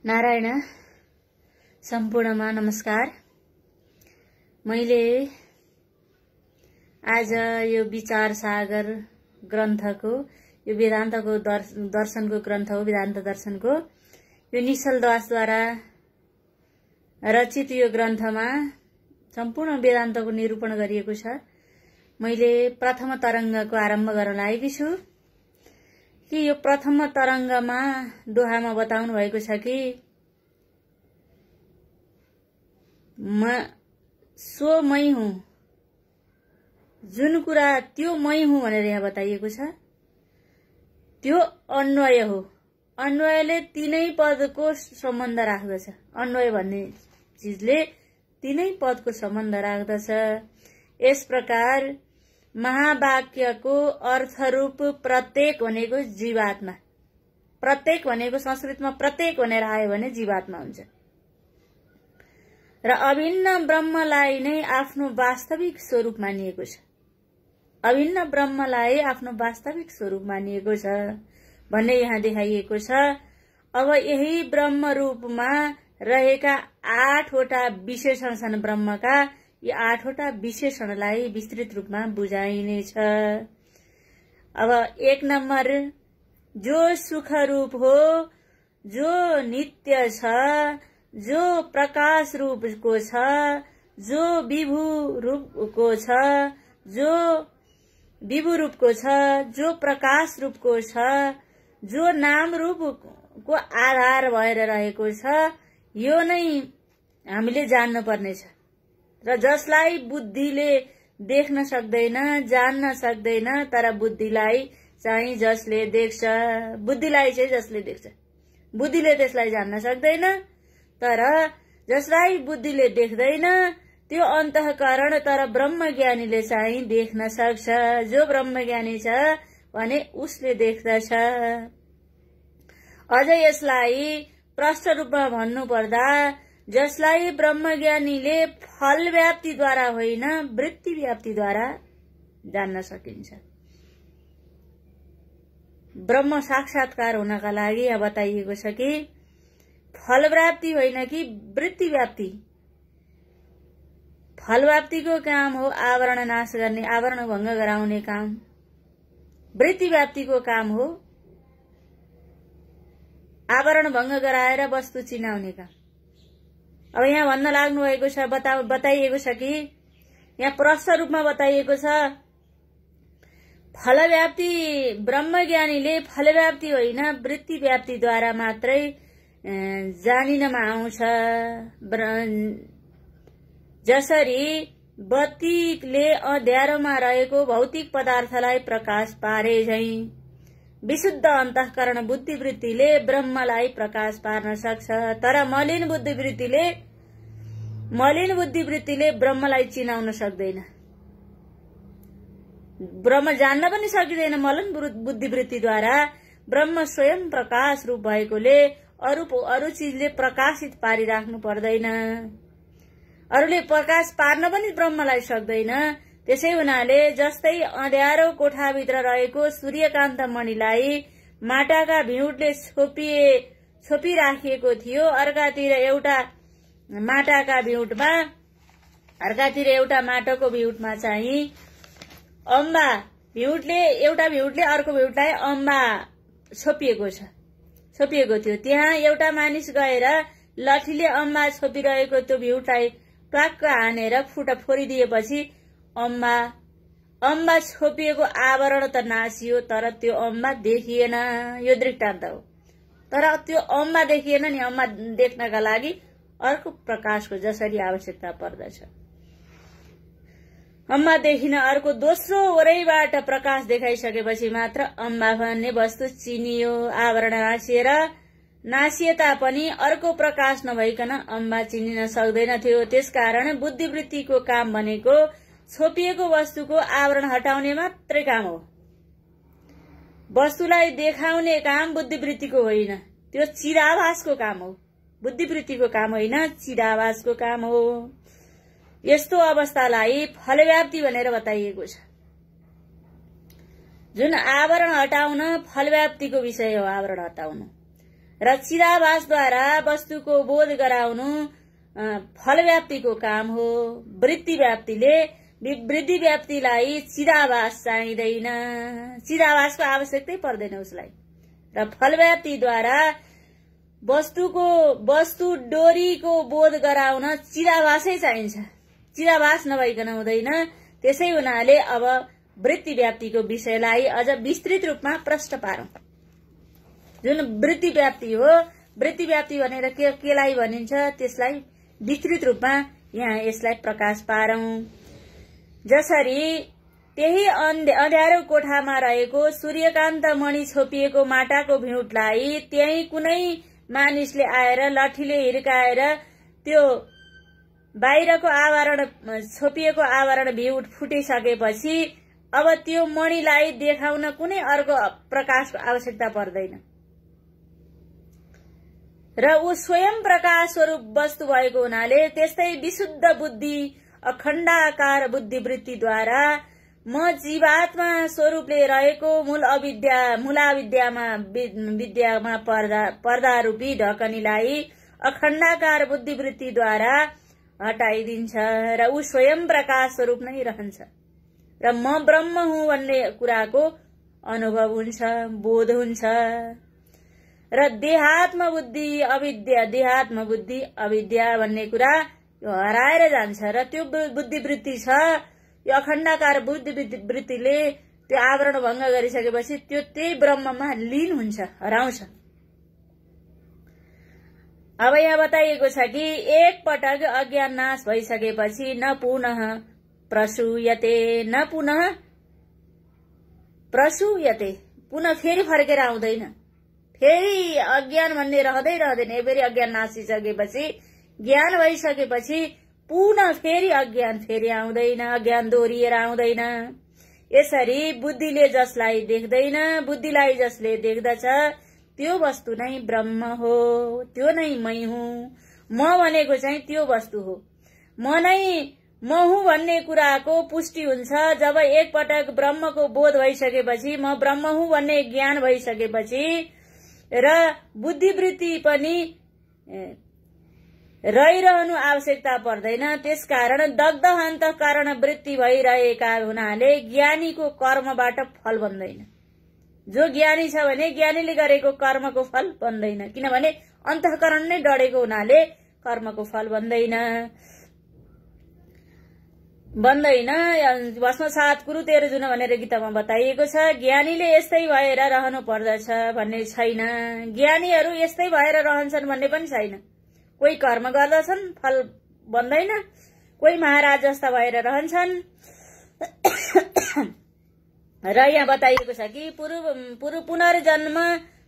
नारायण सम्पूर्णमा नमस्कार। मैले आज यो विचार सागर ग्रन्थको यो वेदान्तको दर्शनको ग्रन्थ हो। वेदान्त दर्शनको यो निश्चल दासद्वारा रचित यो ग्रन्थमा सम्पूर्ण वेदान्तको निरूपण गरिएको छ। मैले प्रथम तरंगको आरम्भ गर्न लागेकी छु कि यो प्रथम तरंगमा दोहामा बताउनु भएको छ कि म सो मै हुँ, जुन कुरा त्यो मै हुँ भनेर यहाँ बताइएको छ त्यो अन्वय हो। अन्वयले तीनै पदको सम्बन्ध राख्दछ। अन्वय भन्ने चीजले तीनै पदको सम्बन्ध राख्दछ। यस प्रकार महावाक्यको अर्थरूप प्रत्येक भनेको जीवात्मा, प्रत्येक भनेको संस्कृतमा प्रत्येक भनेर आयो भने जीवात्मा हुन्छ र अभिन्न ब्रह्मलाई नै आफ्नो वास्तविक स्वरूप मानिएको छ। अभिन्न ब्रह्मलाई आफ्नो वास्तविक स्वरूप मानिएको छ भन्ने यहाँ देखाइएको छ। अब यही ब्रह्म रूपमा रहेका 8वटा विशेषण छन्। ब्रह्मका यी 8वटा विशेषणलाई विस्तृत रूपमा बुझाइनेछ। अब 1 नम्बर जो सुख रूप हो, जो नित्य छ, जो प्रकाश रूपको छ, जो विभु रूपको छ, जो विभु रूपको छ, जो प्रकाश रूपको छ, जो नाम रूपको आधार भएर रहेको छ, यो नै हामीले जान्न पर्नेछ। र जसलाई बुद्धिले देख्न सक्दैन, जान्न सक्दैन, तर बुद्धिलाई चाहिँ जसले देख्छ, बुद्धिलाई चाहिँ जसले देख्छ, बुद्धिले त्यसलाई जान्न सक्दैन, तर जसलाई बुद्धिले देख्दैन त्यो अन्तःकरण तर ब्रह्मज्ञानीले चाहिँ देख्न सक्छ। जो ब्रह्मज्ञानी छ भने उसले देख्दछ। अझ यसलाई प्रष्ट रूपमा भन्नुपर्दा जसलाई ब्रह्मज्ञानीले फल व्याप्तिद्वारा होइन वृत्ति व्याप्तिद्वारा जान्न सकिन्छ। ब्रह्म साक्षात्कार हुनका लागि यहाँ बताइएको छ कि फल व्याप्ति होइन कि वृत्ति व्याप्ति। फल व्याप्तिको काम हो आवरण नाश गर्ने, आवरण भंग गराउने काम। वृत्ति व्याप्तिको काम हो आवरण भंग गराएर वस्तु चिनाउने काम। अब यहाँ भन्न लाग्नु भएको छ, बताइएको छ कि यहाँ प्रष्ट रूपमा बताइएको छ फल व्याप्ति ब्रह्मज्ञानीले फल व्याप्ति होइन वृत्ति व्याप्तिद्वारा मात्रै जानिनमा आउँछ। जसरी बत्तीले अँध्यारोमा रहेको भौतिक पदार्थलाई प्रकाश पारे झै विशुद्ध अन्तःकरण बुद्धिवृत्तिले ब्रह्मलाई प्रकाश पार्न सक्छ। तर मलिन बुद्धिवृत्तिले ब्रह्मलाई चिनाउन सक्दैन। ब्रह्म जान्न पनि सकिँदैन। मलिन बुद्धिवृत्तिद्वारा ब्रह्म स्वयं प्रकाश रूप भएकोले अरू चीजले प्रकाशित पारिराख्नु पर्दैन। अरूले प्रकाश पार्न पनि ब्रह्मलाई सक्दैन। त्यसै हुनाले जस्तै अँध्यारो कोठाभित्र रहेको सूर्यकान्त मणिलाई माटाका भिउटले छोपिराखिएको थियो। अर्कातिर एउटा माटोको भिउटमा चाहिँ अम्बा एउटा भिउटले अर्को भिउटलाई अम्बा छोपिएको थियो। त्यहाँ एउटा मानिस गएर लठीले अम्बा छोपिरहेको त्यो भिउटलाई ट्वाक्क हानेर फोरिदिएपछि अम्बा छोपिएको आवरण त नासियो, तर त्यो अम्बा देखिएन। यो दृष्टान्त हो। तर त्यो अम्बा देखिएन नि। अम्बा देख्नका लागि अर्को प्रकाशको जसरी आवश्यकता पर्दछ। अम्बा देखिन अर्को दोस्रो वरैबाट प्रकाश देखाइसकेपछि मात्र अम्बा भन्ने वस्तु चिनियो। आवरण नासिए तापनि अर्को प्रकाश नभइकन अम्बा चिनिन सक्दैन थियो। त्यसकारण बुद्धिवृत्तिको काम भनेको छोपिएको वस्तुको आवरण हटाउने मात्रै काम हो। वस्तुलाई देखाउने काम बुद्धिवृत्तिको होइन, त्यो चिदाभासको काम हो। बुद्धिवृत्तिको काम होइन, चिदाभासको काम हो। यस्तो अवस्थालाई फलव्याप्ति भनेर बताइएको छ। जुन आवरण हटाउन फलव्याप्तिको विषय हो आवरण हटाउनु। र चिदाभासद्वारा वस्तुको बोध गराउनु फल व्याप्तिको काम हो। वृत्ति व्याप्तिले वृद्धि व्याप्तिलाई चिदाभास चाहिँदैन, चिदाभासको आवश्यकतै पर्दैन उसलाई। र फल व्याप्तिद्वारा वस्तु डोरीको बोध गराउन चिदाभासै चाहिन्छ, चिदाभास नभइकन हुँदैन। त्यसै हुनाले अब वृत्ति व्याप्तिको विषयलाई अझ विस्तृत रूपमा प्रश्न पारौं। जुन वृत्ति व्याप्ति हो, वृत्ति व्याप्ति भनेर केलाई भनिन्छ त्यसलाई विस्तृत रूपमा यहाँ यसलाई प्रकाश पारौं। जसरी त्यही अँध्यारो कोठामा रहेको सूर्यकान्त मणि छोपिएको माटाको भिउटलाई त्यही कुनै मानिसले आएर लठीले हिर्काएर त्यो बाहिरको आवरण छोपिएको आवरण भिउट फुटिसकेपछि अब त्यो मणिलाई देखाउन कुनै अर्को प्रकाशको आवश्यकता पर्दैन र ऊ स्वयं प्रकाश स्वरूप वस्तु भएको हुनाले त्यस्तै विशुद्ध बुद्धि अखण्डाकार बुद्धिवृत्तिद्वारा म जीवात्मा स्वरूपले रहेको विद्यामा पर्दा रूपी ढकनीलाई अखण्डाकार बुद्धिवृत्तिद्वारा हटाइदिन्छ र ऊ स्वयं प्रकाश स्वरूप नै रहन्छ र म ब्रह्म हुँ भन्ने कुराको अनुभव हुन्छ, बोध हुन्छ र देहात्म बुद्धि अविद्या भन्ने कुरा यो हराएर जान्छ र त्यो बुद्धिवृत्ति छ, यो अखण्डाकार बुद्धिवृत्तिले त्यो आवरण भंग गरिसकेपछि त्यो त्यही ब्रह्ममा लीन हुन्छ, हराउँछ। अब यहाँ बताइएको छ कि एक पटक अज्ञान नाश भइसकेपछि न पुनः प्रसूयते, न पुनः प्रसूयते, पुनः फेरि फर्केर आउँदैन, फेरि अज्ञान भन्ने रहँदैन। फेरि अज्ञान नासिसकेपछि ज्ञान भइसकेपछि पुनः फेरि अज्ञान फेरि आउँदैन, अज्ञान दोहोरिएर आउँदैन। यसरी बुद्धिले जसलाई देख्दैन, बुद्धिलाई जसले देख्दछ त्यो वस्तु नै ब्रह्म हो, त्यो नै मै हुँ। म भनेको चाहिँ त्यो वस्तु हो। म हुँ भन्ने कुराको पुष्टि हुन्छ जब एक पटक ब्रह्मको बोध भइसकेपछि, म ब्रह्म हुँ भन्ने ज्ञान भइसकेपछि र बुद्धिवृत्ति पनि रहिरहनु आवश्यकता पर्दैन। त्यसकारण दग्ध अन्तःकरण वृत्ति भइरहेका हुनाले ज्ञानीको कर्मबाट फल बन्दैन। जो ज्ञानी छ भने ज्ञानीले गरेको कर्मको फल बन्दैन, किनभने अन्तःकरण नै डढेको हुनाले कर्मको फल बन्दैन। भस्मसात कुरु तेह्र जुन भनेर गीतामा बताइएको छ। ज्ञानीले यस्तै भएर रहनु पर्दछ भन्ने छैन, ज्ञानीहरू यस्तै भएर रहन्छन् भन्ने पनि छैन। कोही कर्म गर्दछन् फल बन्दैन, कोही महाराज जस्ता भएर रहन्छन्। र यहाँ बताइएको छ कि पुनर्जन्म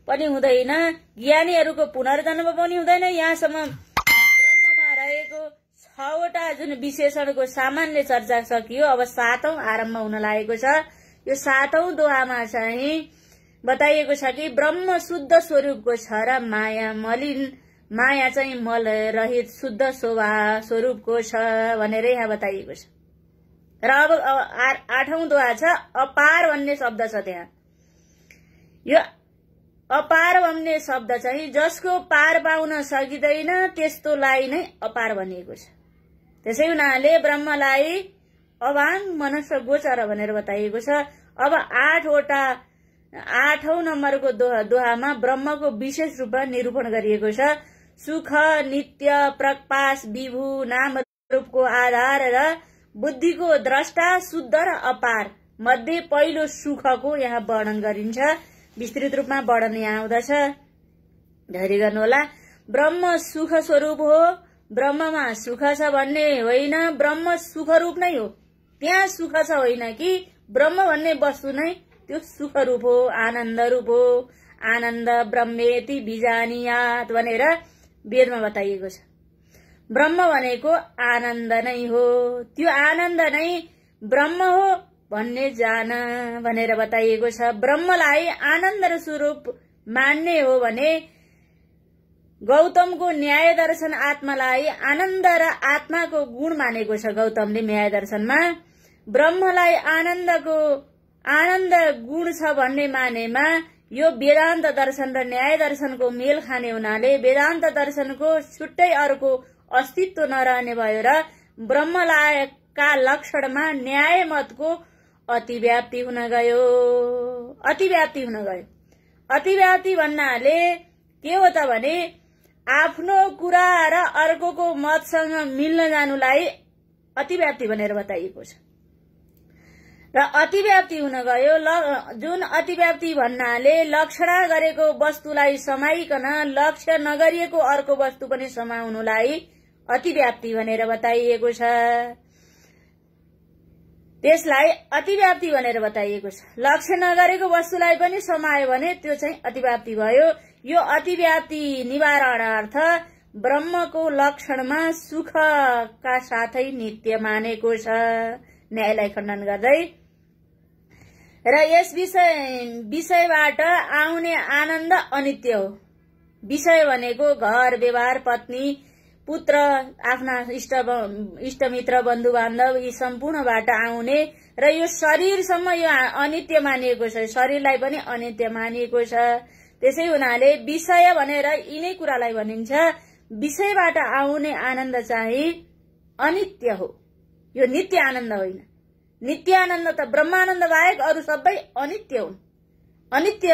पनि हुँदैन, ज्ञानीहरूको पुनर्जन्म पनि हुँदैन। यहाँसम्म ब्रह्ममा रहेको 6वटा जुन विशेषणको सामान्य चर्चा सकियो। अब 7औं आरम्भ हुन लागेको छ। यो 7औं दोहामा चाहिँ बताइएको छ कि ब्रह्म शुद्ध स्वरूपको छ र माया चाहिँ मल रहित शुद्ध स्वरूपको छ भनेर यहाँ बताइएको छ। र अब 8औं दोहा छ अपार भन्ने शब्द छ। त्यहाँ यो अपार भन्ने शब्द चाहिँ जसको पार पाउन सकिँदैन त्यस्तोलाई नै अपार भनिएको छ। त्यसै हुनाले ब्रह्मलाई अवाङ मनस गोचर भनेर बताइएको छ। अब 8औं नम्बरको दोहामा ब्रह्मको विशेष रूपमा निरूपण गरिएको छ। सुख, नित्य, प्रकाश, विभू, नाम रूपको आधार र बुद्धिको द्रष्टा, शुद्ध र अपार मध्ये पहिलो सुखको यहाँ वर्णन गरिन्छ। विस्तृत रूपमा वर्णन यहाँ आउँदछ, धैर्य गर्नुहोला। ब्रह्म सुख स्वरूप हो, ब्रह्ममा सुख छ भन्ने होइन, ब्रह्म सुख रूप नै हो। त्यहाँ सुख छ होइन कि ब्रह्म भन्ने वस्तु नै त्यो सुख रूप हो, आनन्द रूप हो। आनन्द ब्रह्मेति बिजानियात भनेर वेदमा बताइएको छ। ब्रह्म भनेको आनन्द नै हो, त्यो आनन्द नै ब्रह्म हो भन्ने जान भनेर बताइएको छ। ब्रह्मलाई आनन्द स्वरूप मान्ने हो भने गौतमको न्याय दर्शन आत्मालाई आनन्द र आत्माको गुण मानेको छ। गौतमले न्याय दर्शनमा ब्रह्मलाई आनन्द गुण छ भन्ने मानेमा यो वेदान्त दर्शन र न्याय दर्शनको मेल खाने हुनाले वेदान्त दर्शनको छुट्टै अर्को अस्तित्व नरहने भयो र ब्रह्मलयका लक्षणमा न्याय मतको अतिव्याप्ति हुन गयो। अतिव्याप्ति भन्नाले के हो त भने आफ्नो कुरा र अर्कोको मतसँग मिल्न जानुलाई अतिव्याप्ति भनेर बताइएको छ र अतिव्याप्ति हुन गयो। जुन अतिव्याप्ति भन्नाले लक्षणा गरेको वस्तुलाई समाइकन लक्ष्य नगरिएको अर्को वस्तु पनि समाउनुलाई अतिव्याप्ति भनेर बताइएको छ। त्यसलाई अतिव्याप्ति भनेर बताइएको छ। लक्ष्य नगरेको वस्तुलाई पनि समायो भने त्यो चाहिँ अतिव्याप्ति भयो। यो अतिव्याप्ति निवारणार्थ ब्रह्मको लक्षणमा सुखका साथै नित्य मानेको छ न्यायलाई खण्डन गर्दै। र यस विषयबाट आउने आनन्द अनित्य हो। विषय भनेको घर व्यवहार पत्नी पुत्र आफ्ना इष्टमित्र बन्धु बान्धव यी सम्पूर्णबाट आउने र यो शरीरसम्म यो अनित्य मानिएको छ। शरीरलाई पनि अनित्य मानिएको छ। त्यसै हुनाले विषय भनेर यिनै कुरालाई भनिन्छ। विषयबाट आउने आनन्द चाहिँ अनित्य हो। यो नित्य आनन्द होइन। नित्य आनन्द त ब्रह्मानन्द बाहेक अरू सबै अनित्य हुन्। अनित्य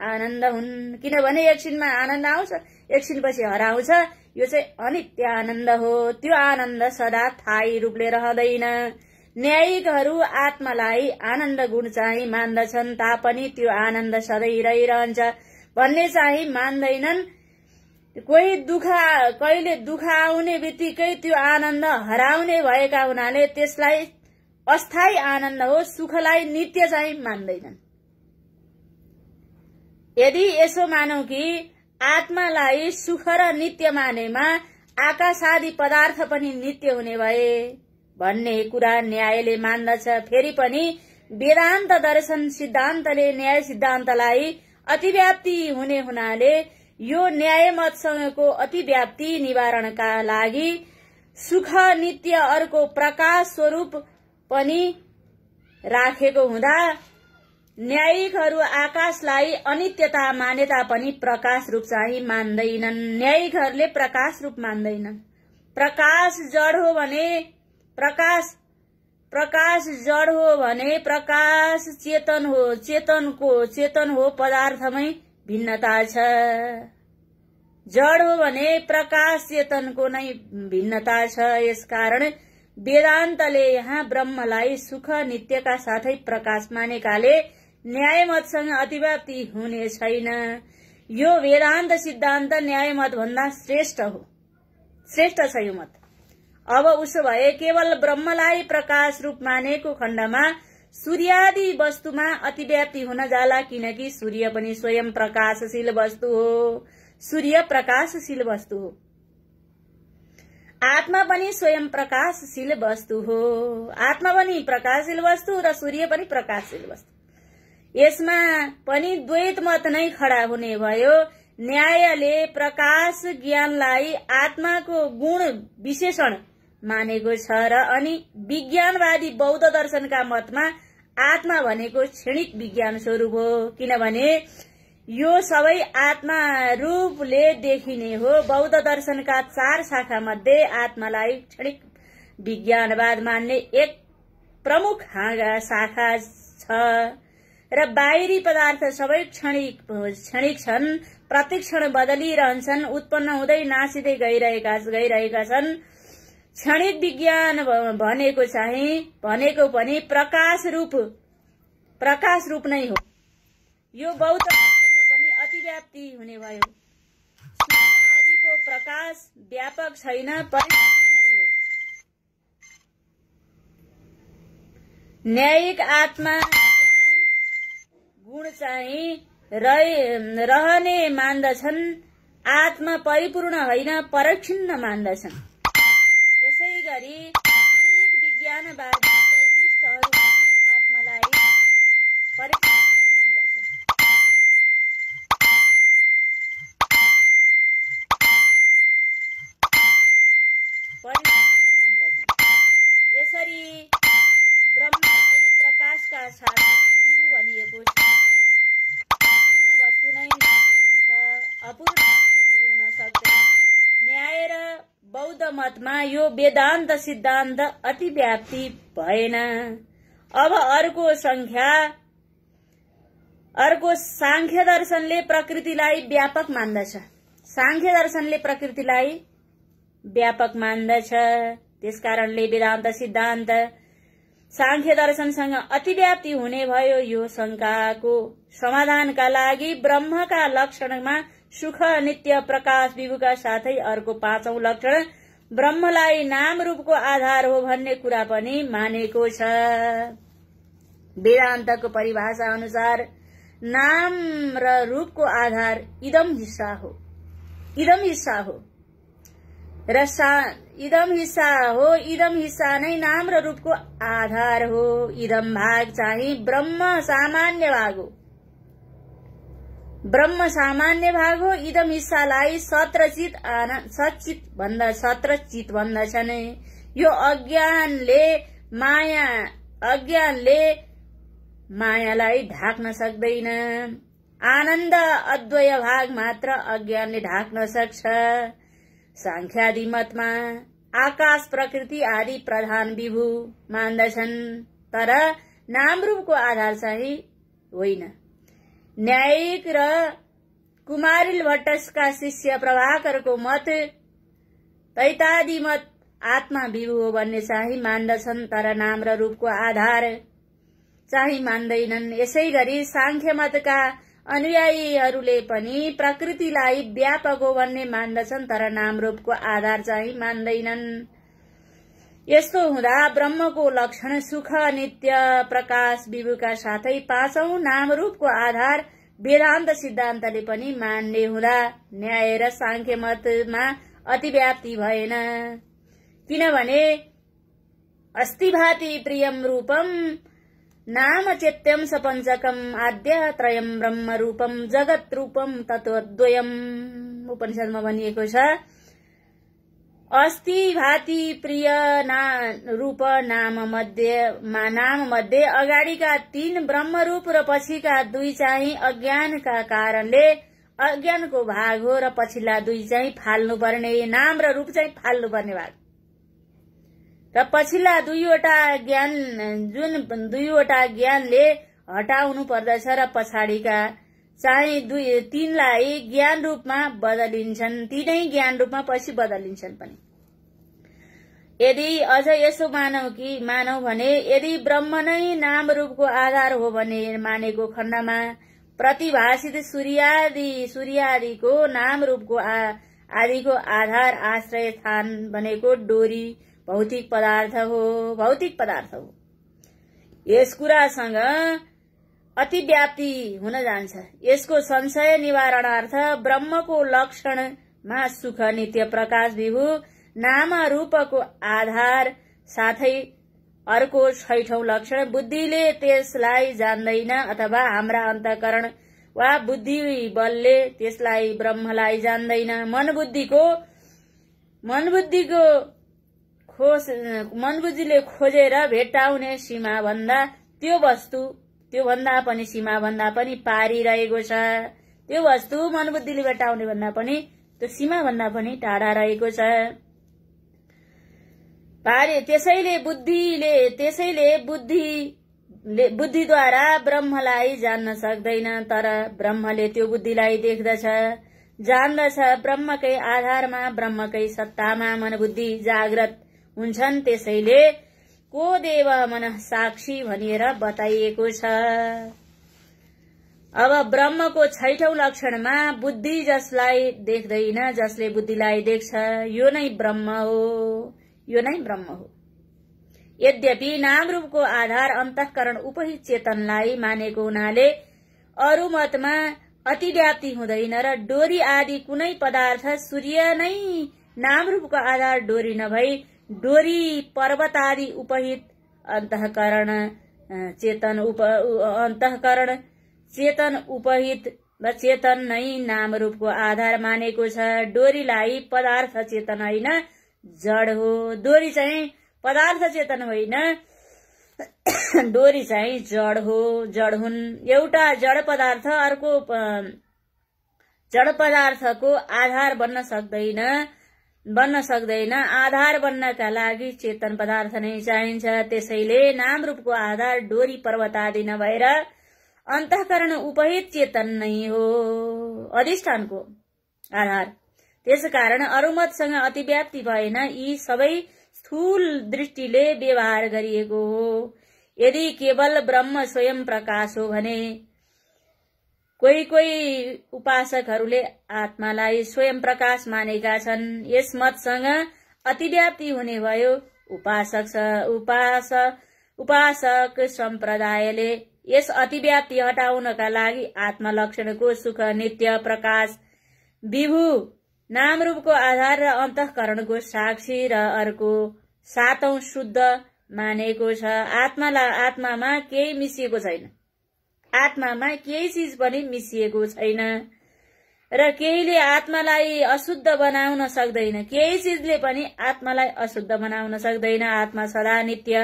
आनन्द हुन् किनभने एकछिनमा आनन्द आउँछ एकछिनपछि हराउँछ। यो चाहिँ अनित्य आनन्द हो। त्यो आनन्द सदा स्थायी रूपले रहँदैन। न्यायिकहरू आत्मालाई आनन्द गुण चाहिँ मान्दछन् तापनि त्यो आनन्द सधैँ रहिरहन्छ भन्ने चाहिँ मान्दैनन्। कहिले दुःख आउने बित्तिकै त्यो आनन्द हराउने भएका हुनाले त्यसलाई अस्थायी आनन्द हो। सुखलाई नित्य चाहिँ मान्दैनन्। यदि यसो मानौ कि आत्मालाई सुख र नित्य मानेमा आकाश आदि पदार्थ पनि नित्य हुने भए भन्ने कुरा न्यायले मान्दछ। फेरि पनि वेदान्त दर्शन सिद्धान्तले न्याय सिद्धान्तलाई अतिव्याप्ति हुने हुनाले यो न्याय मतसँगको अतिव्याप्ति निवारणका लागि सुख नित्य अर्को प्रकाश स्वरूप पनि राखेको हुँदा न्यायिकहरू आकाशलाई अनित्यता माने तापनि प्रकाश रूप चाहिँ मान्दैनन्। न्यायिकहरूले प्रकाश रूप मान्दैनन्। प्रकाश जड हो भने प्रकाश जड हो भने प्रकाश चेतन हो। चेतन हो पदार्थमै भिन्नता छ। जड हो भने प्रकाश चेतनको नै भिन्नता छ। यसकारण वेदान्तले यहाँ ब्रह्मलाई सुख नित्यका साथै प्रकाश मानेकाले न्याय मतसँग अतिव्याप्ति हुने छैन। यो वेदान्त सिद्धान्त न्याय मत भन्दा श्रेष्ठ हो। श्रेष्ठ छ यो मत। अब उसो भए केवल ब्रह्मलाई प्रकाश रूप मानेको खण्डमा सूर्यादि वस्तुमा अतिव्याप्ति हुन जाला किनकि सूर्य पनि स्वयं प्रकाशशील वस्तु हो। सूर्य प्रकाशशील वस्तु हो। आत्मा पनि स्वयं प्रकाशशील वस्तु हो। आत्मा पनि प्रकाशशील वस्तु र सूर्य पनि प्रकाशशील वस्तु। यसमा पनि द्वैत मत नै खडा हुने भयो। न्यायले प्रकाश ज्ञानलाई आत्माको गुण विशेषण मानेको छ र अनि विज्ञानवादी बौद्ध दर्शनका मतमा आत्मा भनेको क्षणिक विज्ञान स्वरूप हो किनभने यो सबै आत्मा रूपले देखिने हो। बौद्ध दर्शनका 4 शाखा मध्ये आत्मालाई क्षणिक विज्ञानवाद मान्ने एक प्रमुख शाखा छ र बाहिरी पदार्थ सबै क्षणिक छन्। प्रत्येक क्षण बदलिरहन्छन्। उत्पन्न हुँदै नासिँदै गइरहेका छन्। क्षणिक विज्ञान भनेको पनि प्रकाश रूप नै हो। यो बौद्ध दर्शनमा पनि अतिव्याप्ति हुने भयो। सूर्य आदिको प्रकाश व्यापक छैन परिपूर्ण नै हो। न्यायिक आत्मा ज्ञान गुण चाहिँ रहने मान्दछन्। आत्मा परिपूर्ण होइन परिच्छिन्न मान्दछन्। यसै गरी क्षणिक विज्ञानवादी बौद्धिस्टहरू पनि आत्मालाई परिपूर्ण नै मान्दछन्। यसरी ब्रह्मलाई प्रकाशका साथै विभु भनिएको छ। पूर्ण बौद्ध मतमा यो वेदान्त सिद्धान्त अतिव्याप्ति भएन। अब अर्को सांख्य दर्शनले प्रकृतिलाई व्यापक मान्दछ। सांख्य दर्शनले प्रकृतिलाई व्यापक मान्दछ। त्यसकारणले वेदान्त सिद्धान्त सांख्य दर्शनसँग अतिव्याप्ति हुने भयो। यो शंकाको समाधानका लागि ब्रह्मका लक्षणमा सुख, नित्य, प्रकाश, विभुका साथै अर्को 5औं लक्षण ब्रह्मलाई नाम रूपको आधार हो भन्ने कुरा पनि मानेको छ। वेदान्तको परिभाषा अनुसार नाम र रूपको आधार इदम हिस्सा हो र इदम हिस्सा नै नाम र रूपको आधार हो। इदम भाग चाहिँ ब्रह्म सामान्य भाग हो। इदम हिस्सालाई सतचित भन्दछन्। यो अज्ञानले मायालाई ढाक्न सक्दैन। आनन्द अद्वय भाग मात्र अज्ञानले ढाक्न सक्छ। सांख्यादि मतमा आकाश, प्रकृति आदि प्रधान विभू मान्दछन्, तर नाम रूपको आधार चाहिँ होइन। न्यायिक र कुमारिल भट्टका शिष्य प्रभाकरको मत तैतादि मत आत्मा विभू हो भन्ने चाहिँ मान्दछन्, तर नाम र रूपको आधार चाहिँ मान्दैनन्। यसै गरी सांख्य मतका अनुयायीहरूले पनि प्रकृतिलाई व्यापक हो भन्ने मान्दछन्, तर नाम रूपको आधार चाहिँ मान्दैनन्। यस्तो हुँदा ब्रह्मको लक्षण सुख, नित्य, प्रकाश, विभुका साथै 5औं नाम रूपको आधार वेदान्त सिद्धान्तले पनि मान्ने हुँदा न्याय र सांख्य मतमा अतिव्याप्ति भएन। किनभने अस्ति भाति प्रियम रूपम नाम चेत्यम सपञ्चकम आद्य त्रयम ब्रह्म रूपम जगत रूपम तत्वद्वयम उपनिषदमा भनिएको छ। अस्ति भाति प्रिय रूप नाम मध्ये अगाडिका 3 ब्रह्म रूप र पछिका 2 चाहिँ अज्ञानका कारणले अज्ञानको भाग हो र पछिल्ला 2 चाहिँ फाल्नुपर्ने, नाम र रूप चाहिँ फाल्नुपर्ने भाग र पछिल्ला 2वटा ज्ञानले हटाउनु पर्दछ र पछाडिका चाहिँ 3लाई ज्ञान रूपमा बदलिन्छन्। तीनै ज्ञान रूपमा पछि बदलिन्छन् पनि। यदि अझ यसो मानौ भने यदि ब्रह्म नै नाम रूपको आधार हो भने मानेको खण्डमा प्रतिभाषित सूर्यादिको नाम रूपको आदिको आधार आश्रय स्थान भनेको डोरी भौतिक पदार्थ हो। यस कुरासँग अतिव्याप्ति हुन जान्छ। यसको संशय निवारणार्थ ब्रह्मको लक्षणमा सुख, नित्य, प्रकाश, विभू नाम रूपको आधार साथै अर्को 6औं लक्षण बुद्धिले त्यसलाई जान्दैन अथवा हाम्रा अन्तःकरण वा बुद्धि बलले त्यसलाई ब्रह्मलाई जान्दैन। मनबुद्धिले खोजेर भेट्टाउने सीमा भन्दा पनि सीमा भन्दा पनि पारी रहेको छ। त्यो वस्तु मनबुद्धिले भेट्टाउने भन्दा पनि त्यो सीमा भन्दा पनि टाढा रहेको छ। त्यसैले बुद्धिद्वारा ब्रह्मलाई जान्न सक्दैन, तर ब्रह्मले त्यो बुद्धिलाई देख्दछ, जान्दछ। ब्रह्मकै आधारमा, ब्रह्मकै सत्तामा मनबुद्धि जागृत हुन्छन्। त्यसैले को देव मनः साक्षी भनिएर बताइएको छ। अब ब्रह्मको 6औं लक्षणमा बुद्धि जसलाई देख्दैन, जसले बुद्धिलाई देख्छ, यो नै ब्रह्म हो। यद्यपि नाम रूपको आधार अन्तःकरण उपहित चेतनलाई मानेको हुनाले अरू मतमा अतिव्याप्ति हुँदैन र डोरी आदि कुनै पदार्थ सूर्य नै नाम रूपको आधार डोरी नभई डोरी पर्वत आदि उपहित अन्तःकरण चेतन उपहित र चेतन नै नाम रूपको आधार मानेको छ। डोरीलाई पदार्थ चेतन होइन, जड हो। डोरी चाहिँ पदार्थ चेतन होइन, डोरी चाहिँ जड हुन्। एउटा जड पदार्थ अर्को जड पदार्थको आधार बन्न सक्दैन। बन्न सक्दैन। आधार बन्नका लागि चेतन पदार्थ नै चाहिन्छ। त्यसैले नाम रूपको आधार डोरी पर्वत आदि नभएर अन्तःकरण उपहित चेतन नै हो अधिष्ठानको आधार। त्यसकारण अरुमतसँग अतिव्याप्ति भएन। यी सबै स्थूल दृष्टिले व्यवहार गरिएको हो। यदि केवल ब्रह्म स्वयं प्रकाश हो भने कोही कोही उपासकहरूले आत्मालाई स्वयं प्रकाश मानेका छन्। यस मतसँग अतिव्याप्ति हुने भयो। उपासक सम्प्रदायले यस अतिव्याप्ति हटाउनका लागि आत्मा लक्षणको सुख नित्य प्रकाश विभू नाम रूपको आधार र अन्तःकरणको साक्षी र अर्को सातौं शुद्ध मानेको छ। आत्मामा केही मिसिएको छैन। आत्मामा केही चीज पनि मिसिएको छैन र केहीले आत्मालाई अशुद्ध बनाउन सक्दैन। केही चीजले पनि आत्मालाई अशुद्ध बनाउन सक्दैन। आत्मा सदा नित्य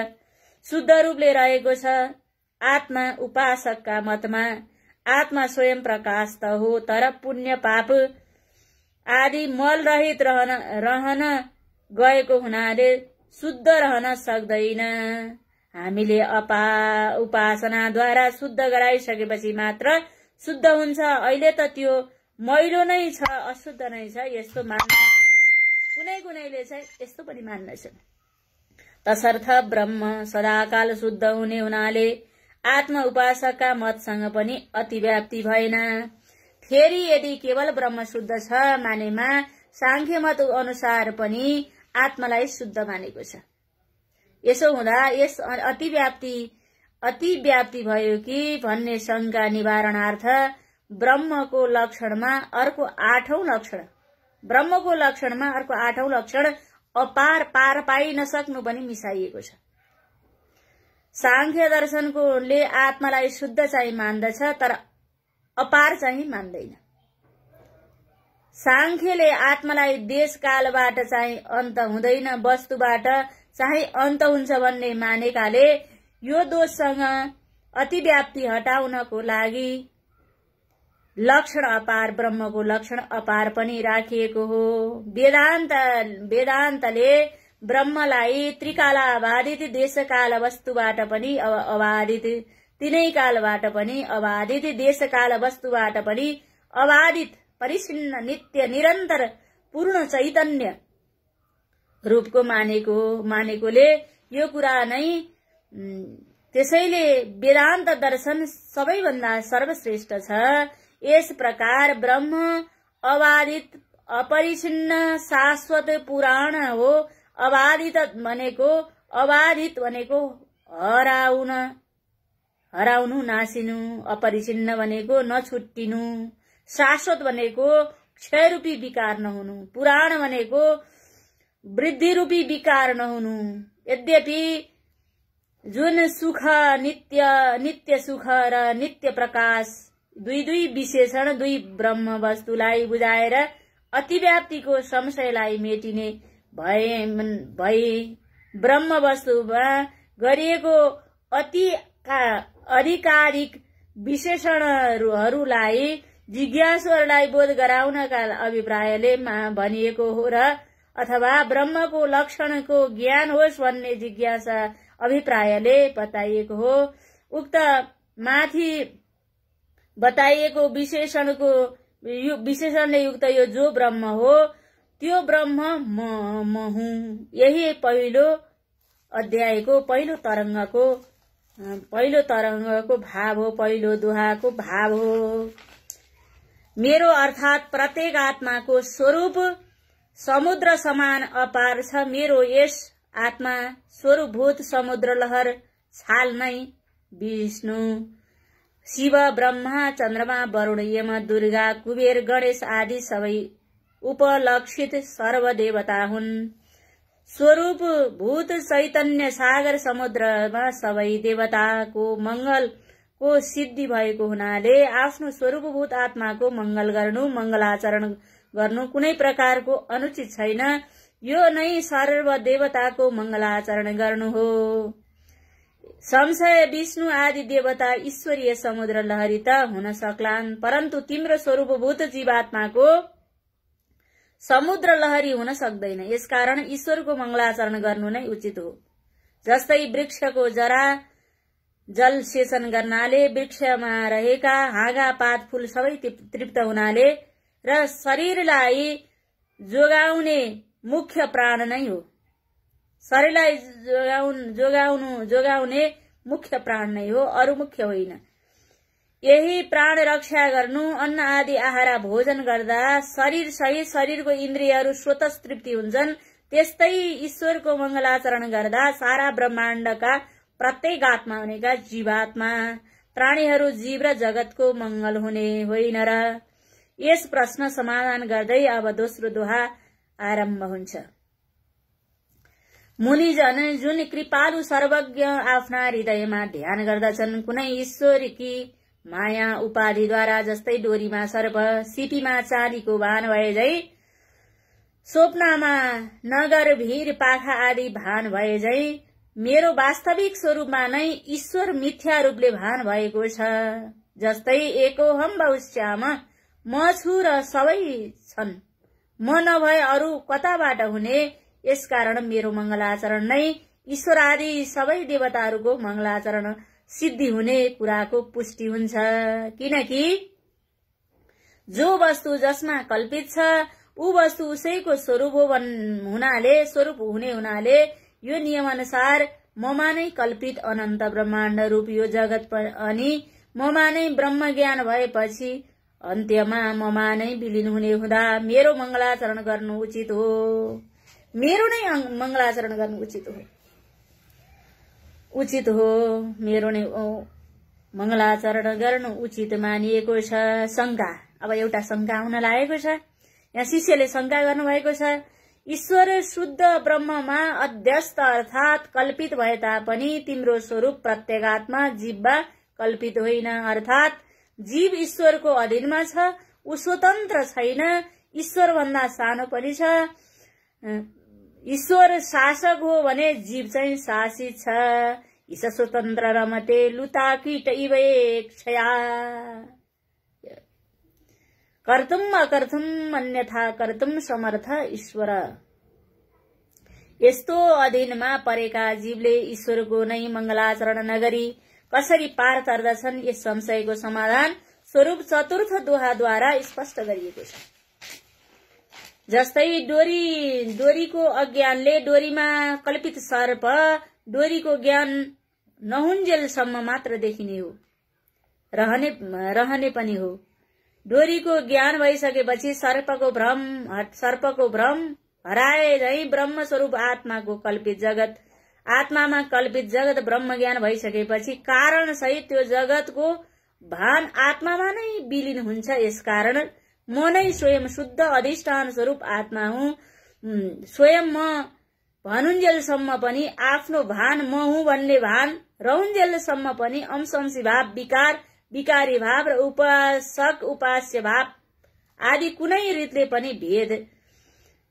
शुद्ध रूपले रहेको छ। आत्मा उपासकका मतमा आत्मा स्वयं प्रकाश त हो, तर पुण्य पाप आदि मल रहित रहन गएको हुनाले शुद्ध रहन सक्दैन। हामीले उपासनाद्वारा शुद्ध गराइसकेपछि मात्र शुद्ध हुन्छ। अहिले त त्यो मैलो नै छ, अशुद्ध नै छ यस्तो मान्छ। कुनैले चाहिँ यस्तो पनि मान्दछन्। तसर्थ ब्रह्म सदाकाल शुद्ध हुने हुनाले आत्मा उपासकका मतसँग पनि अतिव्याप्ति भएन। फेरि यदि केवल ब्रह्म शुद्ध छ मानेमा सांख्य मत अनुसार पनि आत्मालाई शुद्ध मानेको छ। यसो हुँदा यस अतिव्याप्ति भयो कि भन्ने शंका निवारणार्थ ब्रह्मको लक्षणमा अर्को आठौं लक्षण अपार पार पाइ नसक्नु पनि मिसाइएको छ। सांख्य दर्शनकोले आत्मालाई शुद्ध चाहिँ मान्दछ, तर अपार चाहिँ मान्दैन। सांख्यले आत्मालाई देश कालबाट चाहिँ अन्त हुँदैन, वस्तुबाट चाहिँ अन्त हुन्छ भन्ने मानेकाले यो दोषसँग अतिव्याप्ति हटाउनको लागि लक्षण अपार ब्रह्मको लक्षण अपार पनि राखिएको हो। वेदान्तले ब्रह्मलाई त्रिकालाबाधित देशकाल वस्तुबाट पनि अबाधित, तीनै कालबाट पनि अबाधित, देशकाल वस्तुबाट पनि अबाधित, परिच्छिन्न, नित्य, निरन्तर, पूर्ण चैतन्य रूपको मानेकोले यो कुरा नै त्यसैले वेदान्त दर्शन सबैभन्दा सर्वश्रेष्ठ छ। यस प्रकार ब्रह्म अबाधित, अपरिच्छिन्न, शाश्वत, पुराण हो। अबाधित भनेको हराउनु, नासिनु। अपरिच्छिन्न भनेको नछुट्टिनु। शाश्वत भनेको क्षयरूपी विकार नहुनु। पुराण भनेको वृद्धिरूपी विकार नहुनु। यद्यपि जुन सुख नित्य सुख र नित्य प्रकाश दुई विशेषण दुई ब्रह्म वस्तुलाई बुझाएर अतिव्याप्तिको संशयलाई मेटिने भए ब्रह्म वस्तुमा गरिएको आधिकारिक विशेषणहरूलाई जिज्ञासुहरूलाई बोध गराउनका अभिप्रायले भनिएको हो र अथवा ब्रह्मको लक्षणको ज्ञान होस् भन्ने जिज्ञासा अभिप्रायले बताइएको हो। उक्त माथि बताइएको विशेषणले युक्त यो जो ब्रह्म हो त्यो ब्रह्म म हुँ। यही पहिलो अध्यायको पहिलो तरंगको भाव हो, पहिलो दोहाको भाव हो। मेरो अर्थात प्रत्येक आत्माको स्वरूप समुद्र समान अपार छ। मेरो यस आत्मा स्वरूपभूत समुद्र लहर छाल नै विष्णु, शिव, ब्रह्मा, चन्द्रमा, वरुण, यम, दुर्गा, कुबेर, गणेश आदि सबै उपलक्षित सर्वदेवता हुन्। स्वरूप भूत चैतन्य सागर समुद्रमा सबै देवताको मंगलको सिद्धि भएको हुनाले आफ्नो स्वरूपभूत आत्माको मंगल गर्नु, मंगलाचरण गर्नु कुनै प्रकारको अनुचित छैन। यो नै सर्वदेवताको मंगलाचरण गर्नु हो। संशय विष्णु आदि देवता ईश्वरीय समुद्र लहरी त हुन सक्लान्, परन्तु तिम्रो स्वरूपभूत जीवात्माको समुद्र लहरी हुन सक्दैन। यसकारण ईश्वरको मङ्गलाचरण गर्नु नै उचित हो। जस्तै वृक्षको जरा जल सेचन गर्नाले वृक्षमा रहेका हाँगा पात फूल सबै तृप्त हुनाले र शरीरलाई जोगाउने मुख्य प्राण नै हो। शरीरलाई जोगाउने मुख्य प्राण नै हो, अरू मुख्य होइन। यही प्राण रक्षा गर्नु, अन्न आदि आहार भोजन गर्दा शरीर सहित शरीरको इन्द्रियहरू स्वतः तृप्ति हुन्छन्। त्यस्तै ईश्वरको मङ्गलाचरण गर्दा सारा ब्रह्माण्डका प्रत्येक आत्मा हुनेका जीवात्मा प्राणीहरू जीव र जगतको मंगल हुने होइन र। यस प्रश्न समाधान गर्दै अब दोस्रो दोहा आरम्भ हुन्छ। मुनिजन जुन कृपालु सर्वज्ञ आफ्ना हृदयमा ध्यान गर्दछन्, कुनै ईश्वरकी माया उपाधिद्वारा जस्तै डोरीमा सर्प, सिपीमा चाँदीको भान भए झै, स्वप्नमा नगर भीर पाखा आदि भान भए झै, मेरो वास्तविक स्वरूपमा नै ईश्वर मिथ्या रूपले भान भएको छ। जस्तै एकोहम बहुश्याम, म छु र सबै छन्, म नभए अरू कताबाट हुने। यसकारण मेरो मङ्गलाचरण नै ईश्वर आदि सबै देवताहरूको मङ्गलाचरण सिद्धि हुने कुराको पुष्टि हुन्छ। किनकि जो वस्तु जसमा कल्पित छ ऊ वस्तु उसैको स्वरूप हुने हुनाले यो नियम अनुसार ममा नै कल्पित अनन्त ब्रह्माण्ड रूप यो जगत अनि ममा नै ब्रह्म ज्ञान भएपछि अन्त्यमा ममा नै विलीन हुने हुँदा मेरो मङ्गलाचरण गर्नु उचित हो। मेरो नै मङ्गलाचरण गर्नु उचित हो। मेरो नै मङ्गलाचरण गर्नु उचित मानिएको छ। शंका, अब एउटा शंका हुन लागेको छ। यहाँ शिष्यले शंका गर्नुभएको छ। ईश्वर शुद्ध ब्रह्ममा अध्यस्त अर्थात कल्पित भए तापनि तिम्रो स्वरूप प्रत्येगात्मा जीवमा कल्पित होइन, अर्थात जीव ईश्वरको अधीनमा छ, ऊ स्वतन्त्र छैन, ईश्वर भन्दा सानो पनि छ। ईश्वर शासक हो भने जीव चाहिँ शासित छ। ईश स्वतन्त्र रमते लुता कीट इवेक्षया, कर्तुम अकर्तुम अन्यथा कर्तुम समर्थ ईश्वर। यस्तो अधीनमा परेका जीवले ईश्वरको नै मङ्गलाचरण नगरी कसरी पार तर्दछन्, यस संशयको समाधान स्वरूप चतुर्थ दोहाद्वारा स्पष्ट गरिएको छ। जस्तै डोरीको अज्ञानले डोरीमा कल्पित सर्प डोरीको ज्ञान नहुन्जेलसम्म मात्र देखिने हो, रहने पनि हो। डोरीको ज्ञान भइसकेपछि सर्पको भ्रम हराए झै ब्रह्म स्वरूप आत्माको कल्पित जगत, आत्मामा कल्पित जगत ब्रह्म ज्ञान भइसकेपछि कारण सहित त्यो जगतको भान आत्मामा नै विलीन हुन्छ। यसकारण म नै स्वयं शुद्ध अधिष्ठान स्वरूप आत्मा हुँ। स्वयं म भनुन्जेलसम्म पनि आफ्नो भान म हुँ भन्ने भान रहन्जेलसम्म पनि अंशंशी भाव, विकारी भाव र उपासक उपास्य भाव आदि कुनै रीतले पनि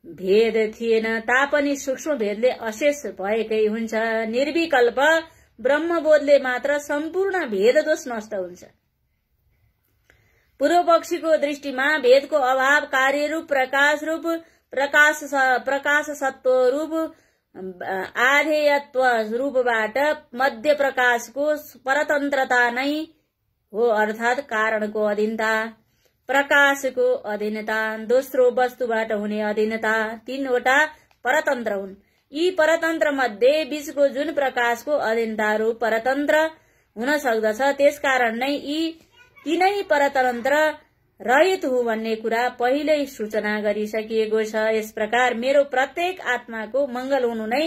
भेद थिएन तापनि सूक्ष्म भेदले अशेष भएकै हुन्छ। निर्विकल्प ब्रह्मबोधले मात्र सम्पूर्ण भेद दोष नष्ट हुन्छ। पूर्व पक्षीको दृष्टिमा भेदको अभाव कार्यरूप, प्रकाश सत्व रूप, आधेयत्व रूपबाट मध्य प्रकाशको परतन्त्रता नै हो, अर्थात कारणको अधीनता, प्रकाशको अधीनता, दोस्रो वस्तुबाट हुने अधीनता, तीनवटा परतन्त्र हुन्। यी परतन्त्र मध्ये बीचको जुन प्रकाशको अधीनता रूप परतन्त्र हुन सक्दछ, त्यसकारण नै यी तीनै परतन्त्र रहित हो भन्ने कुरा पहिल्यै सूचना गरिसकिएको छ। यस प्रकार मेरो प्रत्येक आत्माको मंगल हुनु नै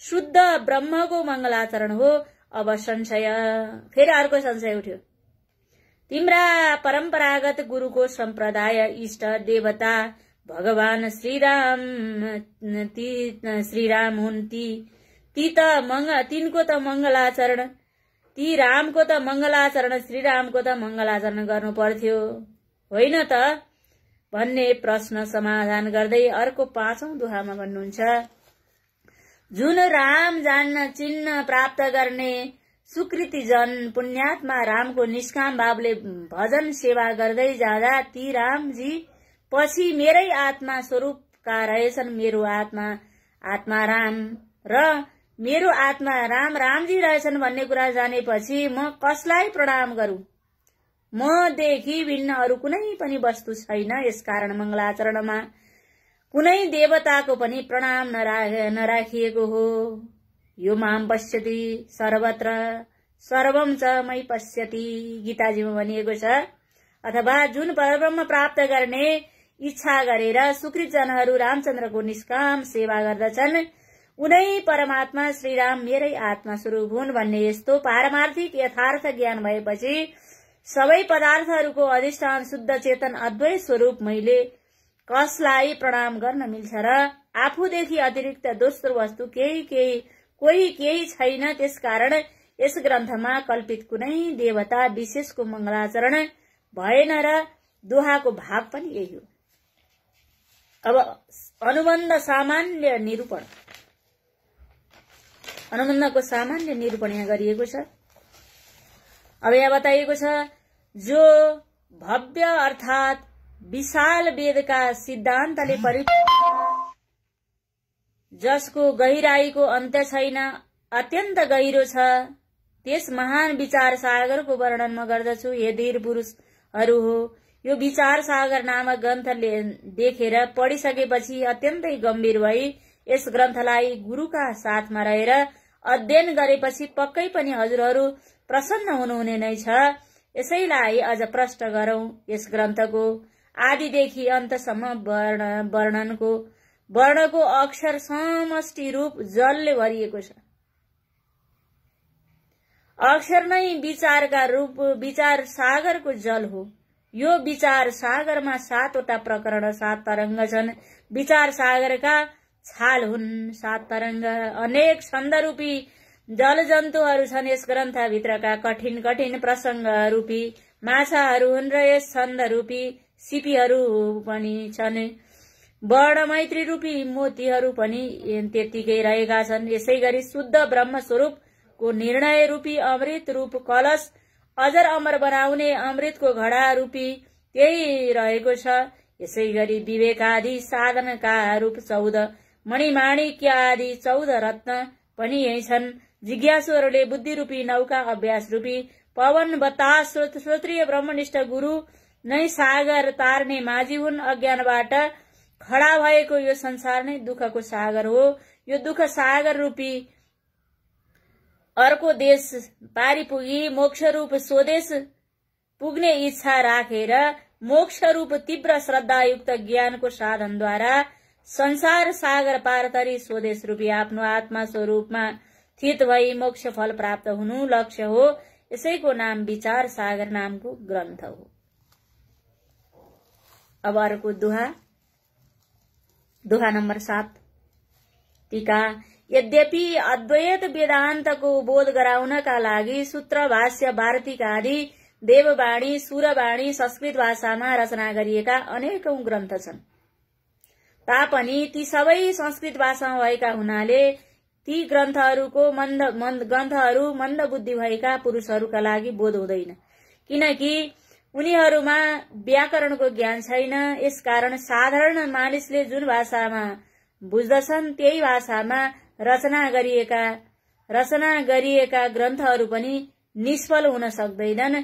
शुद्ध ब्रह्मको मंगलाचरण हो। अब संशय, फेरि अर्को संशय उठ्यो। तिम्रा परम्परागत गुरुको सम्प्रदाय इष्ट देवता भगवान श्रीराम हुन्। तिनको त मंगलाचरण, ती रामको त मंगलाचरण, श्रीरामको त मंगलाचरण गर्नु पर्थ्यो होइन त भन्ने प्रश्न समाधान गर्दै अर्को 5औं दोहामा भन्नुहुन्छ। जुन राम जान्न चिन्न प्राप्त गर्ने सुकृति जन पुण्यात्मा रामको निष्काम भावले भजन सेवा गर्दै जाँदा ती रामजी पछि मेरै आत्मा स्वरूपका रहेछन् मेरो आत्मा राम र मेरो आत्मा रामजी रहेछन् भन्ने कुरा जानेपछि म कसलाई प्रणाम गरौं? मदेखि भिन्न अरू कुनै पनि वस्तु छैन। यसकारण मंगलाचरणमा कुनै देवताको पनि प्रणाम नराखिएको हो। यो माम पश्यति सर्वत्र सर्वम च मै पश्यति गीताजीमा भनिएको छ। अथवा जुन परब्रह्म प्राप्त गर्ने इच्छा गरेर सुकृत जनहरू रामचन्द्रको निष्काम सेवा गर्दछन् उनै परमात्मा श्रीराम मेरै आत्मा स्वरूप हुन् भन्ने यस्तो पारमार्थिक यथार्थ ज्ञान भएपछि सबै पदार्थहरूको अधिष्ठान शुद्ध चेतन अद्वैत स्वरूप मैले कसलाई प्रणाम गर्न मिल्छ र? आफूदेखि अतिरिक्त दोस्रो वस्तु कोही केही छैन। त्यसकारण यस ग्रन्थमा कल्पित कुनै देवता विशेषको मंगलाचरण भएन र दोहाको भाव पनि यही हो। अब अनुबन्ध सामान्य निरूपण, अनुबन्धको सामान्य निरूपण यहाँ गरिएको छ। अब यहाँ बताइएको छ जो भव्य अर्थात विशाल वेदका सिद्धान्तले जसको गहिराईको अन्त्य छैन, अत्यन्त गहिरो छ, त्यस महान विचार सागरको वर्णन म गर्दछु। हे धीर पुरुषहरू हो, यो विचार सागर नामक ग्रन्थले देखेर पढिसकेपछि अत्यन्तै गम्भीर भई यस ग्रन्थलाई गुरुका साथमा रहेर अध्ययन गरेपछि पक्कै पनि हजुरहरू प्रसन्न हुनुहुने नै छ। यसैलाई अझ प्रष्ट गरौं। यस ग्रन्थको आदिदेखि अन्तसम्म वर्णको अक्षर समष्टि रूप जलले भरिएको छ। अक्षर नै विचारका रूप विचार सागरको जल हो। यो विचार सागरमा 7 वटा प्रकरण 7 तरंग छन्। विचार सागरका छाल हुन् 7 तरंग। अनेक छन्द रूपी जल जन्तुहरू छन्। यस ग्रन्थभित्रका कठिन कठिन प्रसंग रूपी माछाहरू हुन् र यस छन्द रूपी सिपीहरू पनि छन्। वर्ण मैत्री रूपी मोतीहरू पनि त्यतिकै रहेका छन्। यसैगरी शुद्ध ब्रह्म स्वरूपको निर्णय रूपी अमृत रूप कलश, अजर अमर बनाउने अमृतको घडा रूपी त्यही रहेको छ। यसैगरी विवेक आदि साधनका रूप 14 मणिमाणिक्य आदि 14 रत्न पनि यही छन्। जिज्ञासुहरूले बुद्धि रूपी नौका, अभ्यास रूपी पवन, बतास, श्रोत्रिय ब्रह्मनिष्ठ गुरु नै सागर तार्ने माझी हुन्। अज्ञानबाट खडा भएको यो संसार नै दुःखको सागर हो। यो दुःख सागर रूपी अर्को देश पारी पुगी मोक्ष रूप स्वदेश पुग्ने इच्छा राखेर मोक्ष रूप तीव्र श्रद्धायुक्त ज्ञानको साधनद्वारा संसार सागर पार तरी स्वदेश रूपी आफ्नो आत्मा स्वरूपमा स्थित भई मोक्ष फल प्राप्त हुनु लक्ष्य हो। यसैको नाम विचार सागर नामको ग्रन्थ हो। अब अर्को दोहा नम्बर 7 टीका। यद्यपि अद्वैत वेदान्तको बोध गराउनका लागि सूत्र, भाष्य, वार्तिक आदि देववाणी, सुरवाणी संस्कृत भाषामा रचना गरिएका अनेकौं ग्रन्थ छन् तापनि ती सबै संस्कृत भाषामा भएका हुनाले ती ग्रन्थहरू मन्द बुद्धि भएका पुरुषहरूका लागि बोध हुँदैन, किनकि उनीहरूमा व्याकरणको ज्ञान छैन। यसकारण साधारण मानिसले जुन भाषामा बुझ्दछन् त्यही भाषामा रचना गरिएका ग्रन्थहरू पनि निष्फल हुन सक्दैनन्।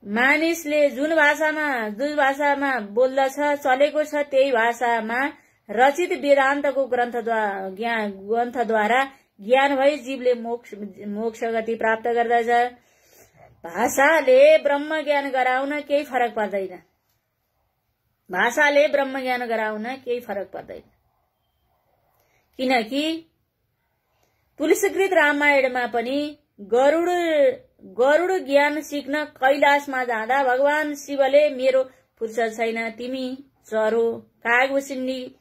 मानिसले जुन भाषामा बोल्दछ, चलेको छ, त्यही भाषामा रचित वेदान्तको ग्रन्थद्वारा ज्ञान भई जीवले मोक्ष गति प्राप्त गर्दछ। भाषाले ब्रह्म ज्ञान गराउन केही फरक पर्दैन। किनकि तुलसीकृत रामायणमा पनि गरुड ज्ञान सिक्न कैलाशमा जाँदा भगवान शिवले मेरो फुर्सद छैन, तिमी चरो। कागभुसुण्डी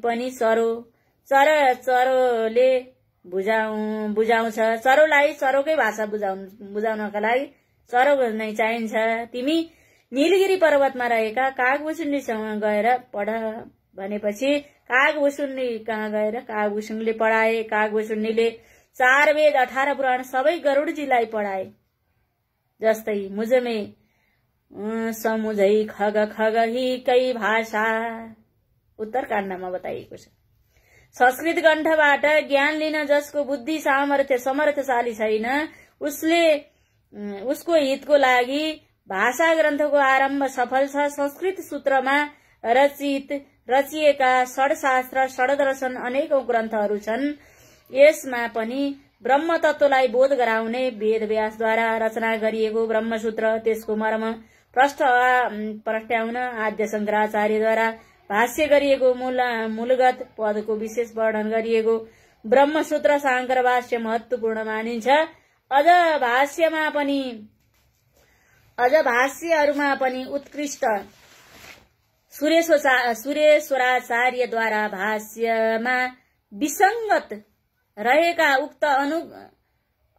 पनि चरोले बुझाउँछ। चरोलाई चरोकै भाषा बुझाउनका लागि चरो नै चाहिन्छ। तिमी नीलगिरी पर्वतमा रहेका कागभुसुण्डीसँग गएर पढ भनेपछि कागभुसुण्डी कहाँ गएर कागभुसुण्डीले पढाए। कागभुसुण्डीले 4 वेद 18 पुराण सबै गरुडजीलाई पढाए। जस्तै मुझमे समुझै खग खगही कै भाषा उत्तरकाण्डमा बताइएको छ। संस्कृत ग्रन्थबाट ज्ञान लिन जसको बुद्धि समर्थशाली छैन उसको हितको लागि भाषा ग्रन्थको आरम्भ सफल छ। संस्कृत सूत्रमा रचिएका षड्शास्त्र षड्दर्शन अनेकौं ग्रन्थहरू छन्। यसमा पनि ब्रह्म तत्वलाई बोध गराउने वेदव्यासद्वारा रचना गरिएको ब्रह्मसूत्र, त्यसको मर्म प्रष्ट्याउन आद्य शंकराचार्यद्वारा भाष्य गरिएको मूलगत पदको विशेष वर्णन गरिएको ब्रह्मसूत्र शाङ्कर भाष्य महत्वपूर्ण मानिन्छ। अझ भाष्यहरूमा पनि उत्कृष्ट सुरेश्वराचार्यद्वारा भाष्यमा विसङ्गत रहेका उक्त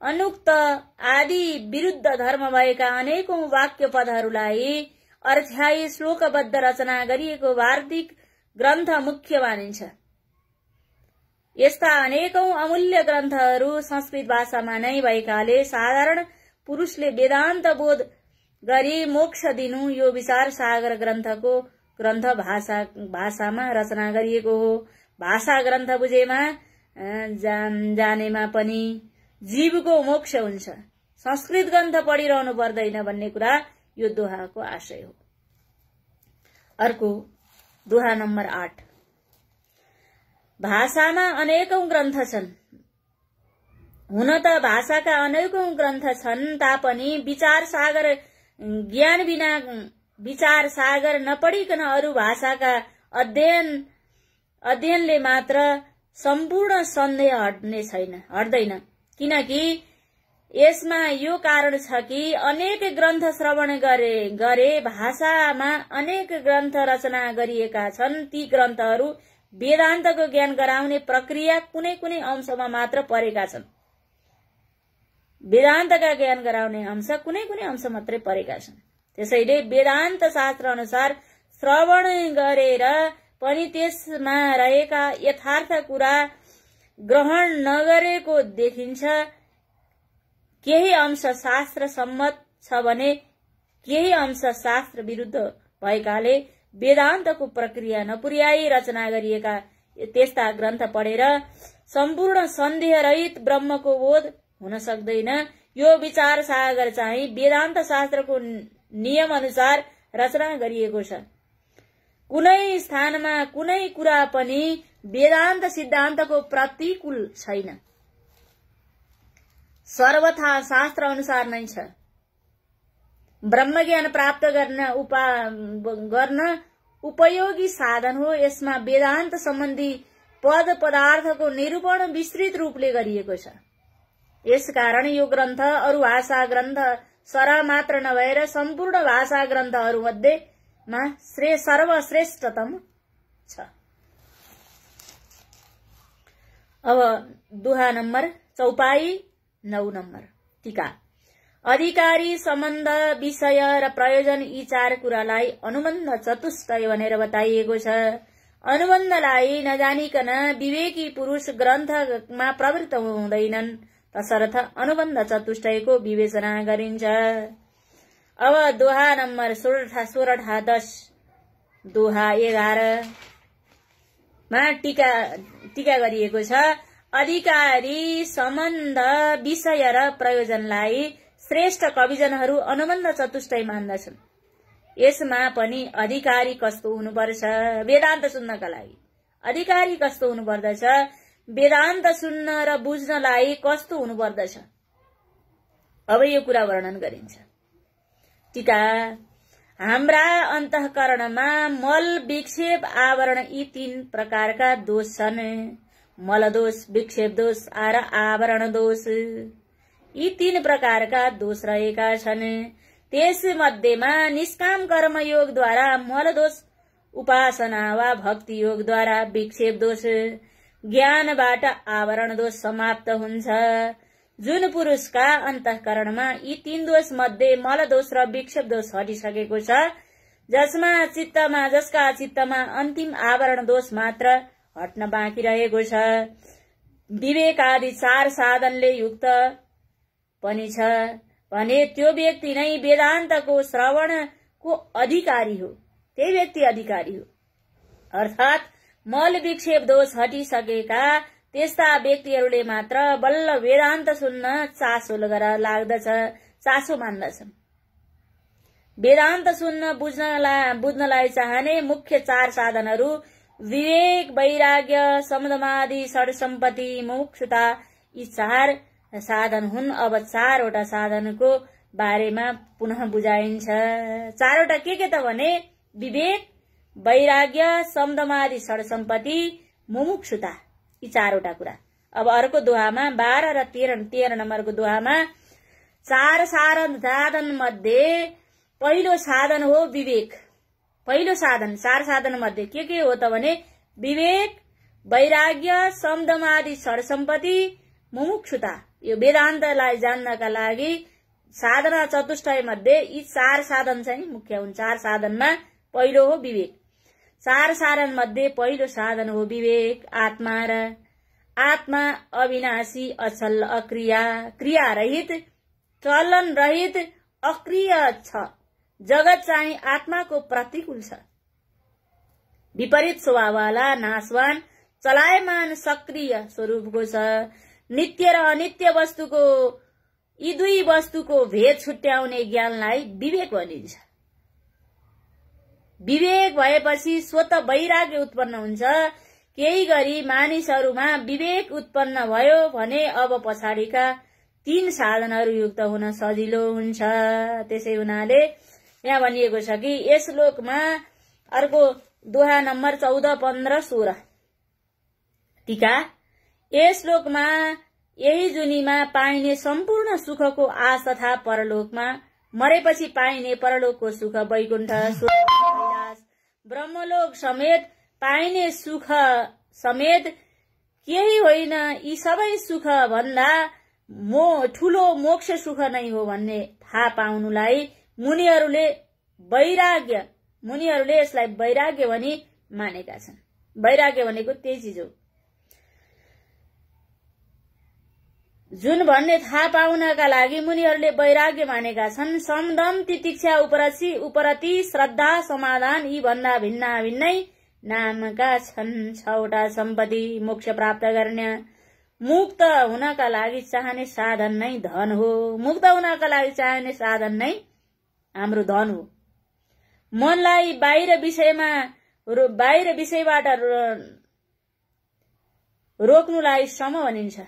अनुक्त आदि विरुद्ध धर्म भएका अनेकौं वाक्य पदहरूलाई अर्थ्यायी श्लोकबद्ध रचना गरिएको वार्तिक ग्रन्थ मुख्य मानिन्छ। यस्ता अनेकौं अमूल्य ग्रन्थहरू संस्कृत भाषामा नै भएकाले साधारण पुरुषले वेदान्त बोध गरी मोक्ष दिनु यो विचार सागर ग्रन्थ भाषामा रचना गरिएको हो। भाषा ग्रन्थ बुझेमा जानेमा पनि जीवको मोक्ष हुन्छ। संस्कृत ग्रन्थ पढिरहनु पर्दैन भन्ने कुरा यो दोहाको आशय हो। अर्को दोहा नम्बर 8। भाषामा अनेकौं ग्रन्थ छन्। हुन त भाषाका अनेकौं ग्रन्थ छन् तापनि विचार सागर नपढिकन अरू भाषाका अध्ययनले मात्र सम्पूर्ण सन्देह हट्दैन। किनकि यसमा यो कारण छ कि अनेक ग्रन्थ श्रवण गरे भाषामा अनेक ग्रन्थ रचना गरिएका छन्। ती ग्रन्थहरू वेदान्तको ज्ञान गराउने प्रक्रिया कुनै कुनै अंशमा मात्र परेका छन्। वेदान्तका ज्ञान गराउने अंश कुनै कुनै अंश मात्रै परेका छन्। त्यसैले वेदान्त शास्त्र अनुसार श्रवण गरेर पनि त्यसमा रहेका यथार्थ कुरा ग्रहण नगरेको देखिन्छ। केही अंश शास्त्र सम्मत छ भने केही अंश शास्त्र विरुद्ध भएकाले वेदान्तको प्रक्रिया नपुर्याई रचना गरिएका त्यस्ता ग्रन्थ पढेर सम्पूर्ण सन्देह रहित ब्रह्मको बोध हुन सक्दैन। यो विचार सागर चाहिँ वेदान्त शास्त्रको नियम अनुसार रचना गरिएको छ। कुनै स्थानमा कुनै कुरा पनि वेदान्त सिद्धान्तको प्रतिकूल छैन। सर्वथा शास्त्र अनुसार नै छ। ब्रह्मज्ञान प्राप्त गर्न उपयोगी साधन हो। यसमा वेदान्त सम्बन्धी पद पदार्थको निरूपण विस्तृत रूपले गरिएको छ। यसकारण यो ग्रन्थ अरू भाषा ग्रन्थ सरह मात्र नभएर सम्पूर्ण भाषा ग्रन्थहरू मध्येमा सर्वश्रेष्ठतम छ। अब दोहा नम्बर 9 नम्बर टीका। अधिकारी सम्बन्ध विषय र प्रयोजन यी 4 कुरालाई अनुबन्ध चतुष्टय भनेर बताइएको छ। अनुबन्धलाई नजानिकन विवेकी पुरुष ग्रन्थमा प्रवृत्त हुँदैनन्। तसर्थ अनुबन्ध चतुष्टयको विवेचना गरिन्छ। अब दोहा नम्बर 16-10 दोहा 11 मा टीका गरिएको छ। अधिकारी सम्बन्ध विषय र प्रयोजनलाई श्रेष्ठ कविजनहरू अनुबन्ध चतुष्टय मान्दछन्। यसमा पनि अधिकारी कस्तो हुनुपर्छ वेदान्त सुन्नका लागि, अधिकारी कस्तो हुनुपर्दछ वेदान्त सुन्न र बुझ्नलाई कस्तो हुनुपर्दछ। अब यो कुरा वर्णन गरिन्छ। टीका। हाम्रा अन्तःकरणमा मल विक्षेप आवरण यी 3 प्रकारका दोष छन्। मल दोष, विक्षेप दोष र आवरण दोष यी 3 प्रकारका दोष रहेका छन्। त्यस मध्येमा निष्काम कर्मयोगद्वारा मल दोष, उपासना वा भक्ति योगद्वारा विक्षेप दोष, ज्ञानबाट आवरण दोष समाप्त हुन्छ। जुन पुरुषका अन्तःकरणमा यी 3 दोष मध्ये मल दोष र विक्षेप दोष हटिसकेको छ, जसका चित्तमा अन्तिम आवरण दोष मात्र हट्न बाँकी रहेको छ, विवेक आदि 4 साधनले युक्त पनि छ भने त्यो व्यक्ति नै वेदान्तको श्रवण को अधिकारी हो, त्यही व्यक्ति अधिकारी हो। अर्थात् मल विक्षेप दोष हटिसकेका त्यस्ता व्यक्तिहरूले मात्र बल्ल वेदान्त सुन्न चासो चासो मान्दछन्। वेदान्त सुन्न बुझ्नलाई चाहने मुख्य 4 साधनहरू विवेक, वैराग्य, समदमादि, षड्सम्पत्ति, मुमुक्षुता यी 4 साधन हुन्। अब 4 वटा साधनको बारेमा पुनः बुझाइन्छ। 4 वटा के त भने विवेक, वैराग्य, समदमादि, षड्सम्पत्ति, मुमुक्षुता यी 4 वटा कुरा। अब अर्को दोहामा 12 र 13 नम्बरको दोहामा 4 साधन मध्ये पहिलो साधन हो विवेक। पहिलो साधन 4 साधन मध्ये के हो त भने विवेक, वैराग्य, समदमादि, षड्सम्पत्ति, मुमुक्षुता। यो वेदान्तलाई जान्नका लागि साधना चतुष्टय मध्ये यी 4 साधन चाहिँ मुख्य हुन्। 4 साधनमा पहिलो हो विवेक। 4 साधन मध्ये पहिलो साधन हो विवेक। आत्मा अविनाशी, अचल, अक्रिया, क्रिया रहित, चलन रहित, अक्रिय छ। जगत चाहिँ आत्माको प्रतिकूल छ। विपरीत स्वभाववाला, नाशवान, चलायमान, सक्रिय स्वरूपको छ। नित्य र अनित्य वस्तुको यी 2 वस्तुको भेद छुट्याउने ज्ञानलाई विवेक भनिन्छ। विवेक भएपछि स्वत वैराग्य उत्पन्न हुन्छ। केही गरी मानिसहरूमा विवेक उत्पन्न भयो भने अब पछाडिका 3 साधनहरू युक्त हुन सजिलो हुन्छ। त्यसै हुनाले यहाँ भनिएको छ कि यस श्लोकमा अर्को दोहा नम्बर 14, 15, 16 टीका। यस श्लोकमा यही जुनीमा पाइने सम्पूर्ण सुखको आश तथा परलोकमा मरेपछि पाइने परलोकको सुख, वैकुण्ठ, स्वर्ग, कैलाश, ब्रह्मलोक समेत पाइने सुख समेत केही होइन। यी सबै सुख भन्दा ठूलो मोक्ष सुख नै हो भन्ने थाहा पाउनुलाई मुनिहरूले यसलाई वैराग्य भनी मानेका छन्। वैराग्य भनेको त्यही चिज हो जुन भन्ने थाहा पाउनका लागि मुनिहरूले वैराग्य मानेका छन्। समदम, तितिक्षा, उपरति, श्रद्धा, समाधान यी भन्दा भिन्नै नामका छन्। 6 वटा सम्पत्ति मोक्ष प्राप्त गर्ने। मुक्त हुनका लागि चाहने साधन नै धन हो। मुक्त हुनका लागि चाहने साधन नै हाम्रो धन हो। मनलाई बाहिर विषयबाट रोक्नुलाई श्रम भनिन्छ।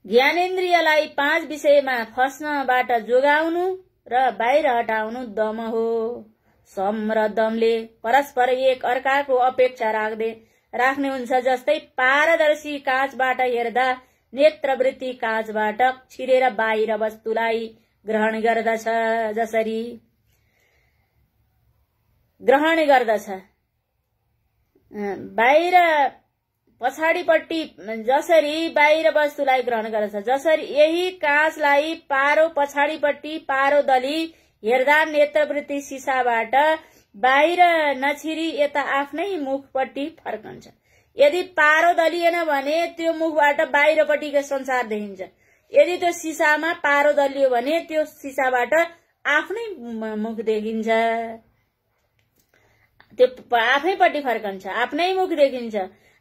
ज्ञानेन्द्रियलाई 5 विषयमा फस्नबाट जोगाउनु र बाहिर हटाउनु दम हो। सम र दमले परस्पर एक अर्काको अपेक्षा राख्ने हुन्छ। जस्तै पारदर्शी काँचबाट हेर्दा नेत्रवृत्ति काँचबाट छिरेर बाहिर वस्तुलाई ग्रहण गर्दछ। बाहिर पछाडिपट्टि जसरी बाहिर वस्तुलाई ग्रहण गर्दछ, जसरी यही काँचलाई पारो पछाडिपट्टि पारो दली हेर्दा नेत्रवृत्ति सिसाबाट बाहिर नछिरी यता आफ्नै मुखपट्टि फर्कन्छ। यदि पारो दलिएन भने त्यो मुखबाट बाहिरपट्टिको संसार देखिन्छ। यदि त्यो सिसामा पारो दलियो भने त्यो सिसाबाट आफ्नै मुख देखिन्छ। त्यो आफैपट्टि फर्कन्छ, आफ्नै मुख देखिन्छ।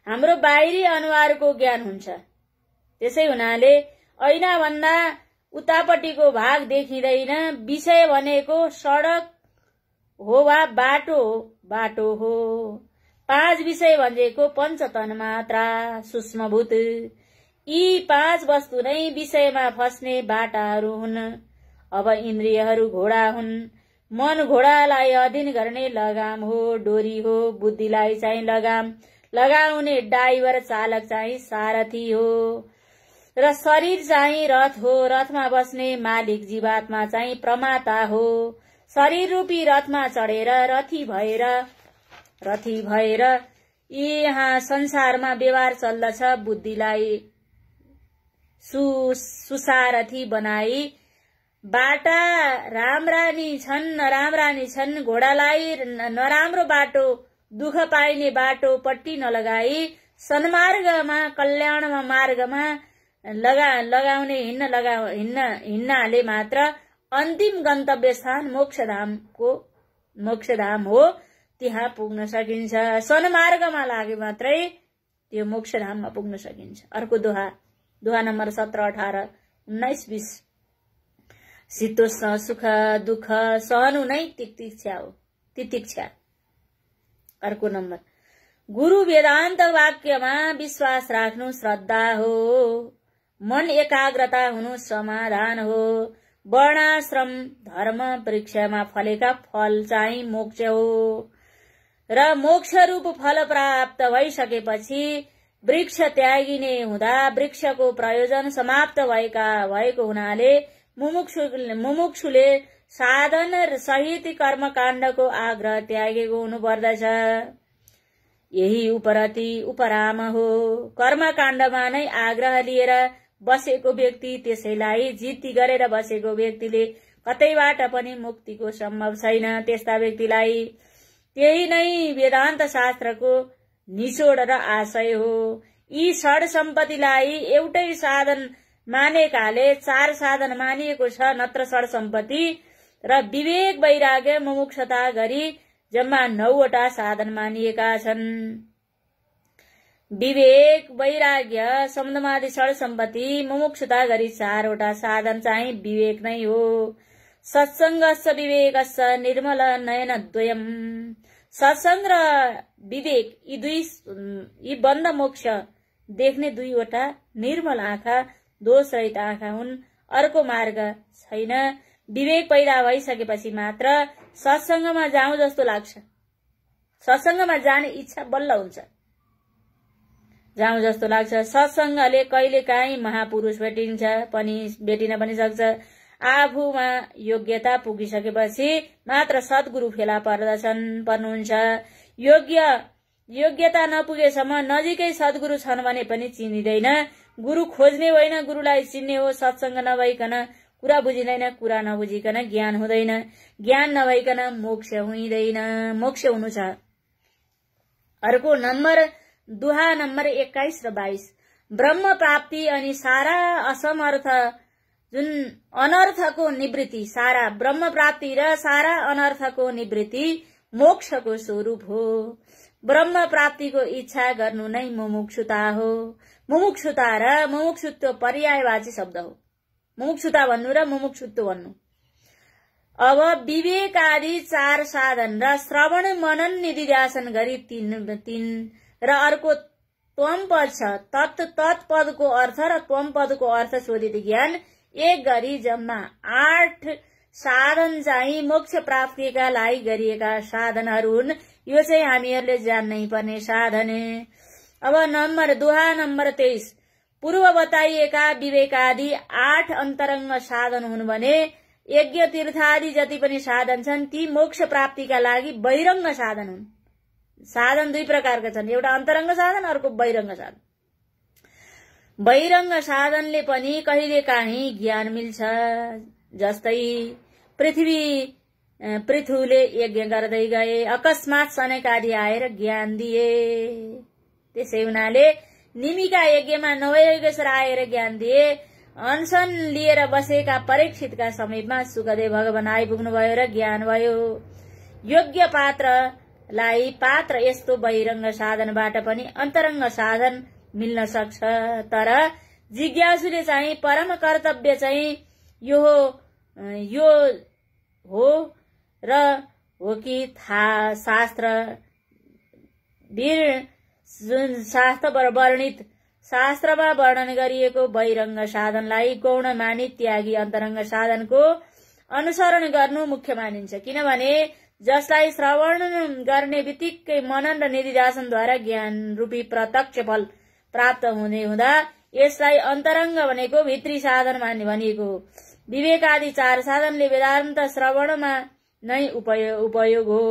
हाम्रो बाहिरी अनुहारको ज्ञान हुन्छ। त्यसै हुनाले ऐना भन्दा उतापट्टिको भाग देखिँदैन। विषय भनेको सडक हो वा बाटो हो। 5 विषय भनेको पञ्चतन मात्रा, सूक्ष्मभूत। यी 5 वस्तु नै विषयमा फस्ने बाटाहरू हुन्। अब इन्द्रियहरू घोडा हुन्। मन घोडालाई अधीन गर्ने लगाम हो, डोरी हो। बुद्धिलाई चाहिँ लगाउने ड्राइभर, चालक चाहिँ सारथी हो। र शरीर चाहिँ रथ हो। रथमा बस्ने मालिक जीवात्मा चाहिँ प्रमाता हो। शरीर रूपी रथमा चढेर रथी भएर यहाँ संसारमा व्यवहार चल्दछ। बुद्धिलाई सुसारथी बनाई बाटा राम्रा नि छन् नराम्रा नि छन्। घोडालाई नराम्रो बाटो, दुःख पाइने बाटो पट्टी नलगाई सन्मार्गमा, कल्याणमा मार्गमा लगाउने हिन्नाले मात्र अन्तिम गन्तव्य स्थान मोक्षधाम हो, त्यहाँ पुग्न सकिन्छ। सन्मार्गमा लागे मात्रै त्यो मोक्षधाममा पुग्न सकिन्छ। अर्को दोहा नम्बर 17, 18, 19, 20। शीतोष्ण सुख दुःख सहनु नै तितिक्षा हो, तितिक्षा। अर्को नम्बर, गुरु वेदान्त वाक्यमा विश्वास राख्नु श्रद्धा हो, मन एकाग्रता हुनु समाधान हो। वर्णाश्रम धर्म वृक्षमा फलेका फल चाहिँ मोक्ष हो र मोक्ष रूप फल प्राप्त भइसकेपछि वृक्ष त्यागिने हुँदा वृक्षको प्रयोजन समाप्त भएको हुनाले मुमुक्षुले साधन सहित कर्मकाण्डको आग्रह त्यागेको हुनुपर्दछ। यही उपराम हो। कर्मकाण्डमा नै आग्रह लिएर बसेको व्यक्ति, त्यसैलाई जिद्दी गरेर बसेको व्यक्तिले कतैबाट पनि मुक्तिको सम्भव छैन। त्यस्ता व्यक्तिलाई त्यही नै वेदान्त शास्त्रको निचोड र आशय हो। यी षड सम्पत्तिलाई एउटै साधन मानेकाले 4 साधन मानिएको छ। नत्र षड सम्पत्ति र विवेक वैराग्य मुमुक्षता गरी जम्मा 9 वटा साधन मानिएका छन्। विवेक वैराग्य सम्दमादि षड सम्पत्ति मुमुक्षता गरी 4 वटा साधन चाहिँ विवेक नै हो। सत्सङ्गश्च विवेकश्च निर्मल नयनद्वयम्। सत्संग र विवेक यी बन्द मोक्ष देख्ने 2 वटा निर्मल आँखा, दोष रहित आँखा हुन्। अर्को मार्ग छैन। विवेक पैदा भइसकेपछि मात्र सत्संगमा जाउँ जस्तो लाग्छ। सत्संगमा जाने इच्छा बल्ल हुन्छ, जाउँ जस्तो लाग्छ। सत्संगले कहिलेकाहीँ महापुरुष भेटिन पनि सक्छ। आफूमा योग्यता पुगिसकेपछि मात्र सद्गुरु फेला पर्नुहुन्छ। योग्यता नपुगेसम्म नजिकै सद्गुरु छन् भने पनि चिनिँदैन। गुरु खोज्ने होइन, गुरुलाई चिन्ने हो। सत्संग नभइकन कुरा बुझिँदैन, कुरा नबुझिकन ज्ञान हुँदैन, ज्ञान नभइकन मोक्ष हुँदैन। मोक्ष हुनु छ। अर्को नम्बर दोहा नम्बर 21 र 22। ब्रह्म प्राप्ति अनि सारा असमर्थ जुन अनर्थको निवृत्ति, सारा ब्रह्म प्राप्ति र सारा अनर्थको निवृत्ति मोक्षको स्वरूप हो। ब्रह्म प्राप्तिको इच्छा गर्नु नै मुमुक्षुता हो। मुमुक्षुता र मुमुक्षुत्व पर्यायवाची शब्द हो। मुमुक्षुता भन्नु र मुमुक्षुत्व भन्नु। अब विवेक आदि 4 साधन र श्रवण मनन निधिध्यासन गरी 3 र अर्को त्वम पद छ। तत्पदको अर्थ र त्वम पदको अर्थ शोधित ज्ञान एक गरी जम्मा 8 साधन चाहिँ मोक्ष प्राप्तिका लागि गरिएका साधनहरू हुन्। यो चाहिँ हामीहरूले जान्नै पर्ने साधन। अब दोहा नम्बर 23। पूर्व बताइएका विवेकादि 8 अन्तरङ्ग साधन हुन् भने यज्ञ तीर्थादि जति पनि साधन छन् ती मोक्ष प्राप्तिका लागि बहिरङ्ग साधन हुन्। साधन 2 प्रकारका छन्, एउटा अन्तरङ्ग साधन, अर्को बहिरङ्ग साधन। बहिरङ्ग साधनले पनि कहिलेकाहीँ ज्ञान मिल्छ। जस्तै पृथुले यज्ञ गर्दै गए, अकस्मात सनकादि आएर ज्ञान दिए। त्यसै हुनाले निमिका यज्ञमा नवयोगेश्वर आएर ज्ञान दिए। अनसन लिएर बसेका परीक्षितका समीपमा सुखदेव भगवान आइपुग्नुभयो र ज्ञान भयो। योग्य पात्रलाई पात्र यस्तो बहिरङ्ग साधनबाट पनि अन्तरङ्ग साधन मिल्न सक्छ। तर जिज्ञासुले चाहिँ परम कर्तव्य चाहिँ यो हो र हो कि थाहा शास्त्र जुन शास्त्रमा वर्णन गरिएको बहिरङ्ग साधनलाई गौण मानि त्यागी अन्तरङ्ग साधनको अनुसरण गर्नु मुख्य मानिन्छ। किनभने जसलाई श्रवण गर्ने बित्तिकै मनन र निधिध्यासनद्वारा ज्ञान रूपी प्रत्यक्ष फल प्राप्त हुँदा यसलाई अन्तरङ्ग भनेको भित्री साधन भनिएको हो। विवेक आदि 4 साधनले वेदान्त श्रवणमा नै उपयोग हो।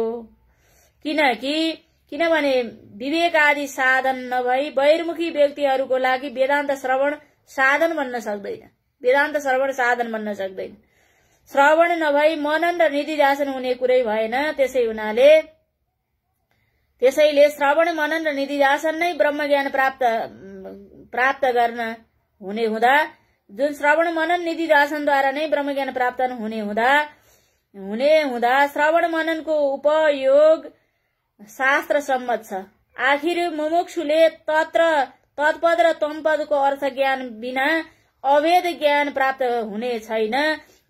किनभने विवेक आदि साधन नभई बहिर्मुखी व्यक्तिहरूको लागि वेदान्त श्रवण साधन बन्न सक्दैन। वेदान्त श्रवण साधन बन्न सक्दैन। श्रवण नभई मनन र निधिध्यासन हुने कुरै भएन। त्यसैले श्रवण मनन र निधिध्यासन नै ब्रह्मज्ञान प्राप्त गर्न हुने हुँदा जुन श्रवण मनन निधिध्यासनद्वारा नै ब्रह्मज्ञान प्राप्त हुने हुँदा श्रवण मननको उपयोग शास्त्र सम्मत छ। आखिर मुमुक्षुले तत्पद र तमपदको अर्थ ज्ञान बिना अभेद ज्ञान प्राप्त हुने छैन।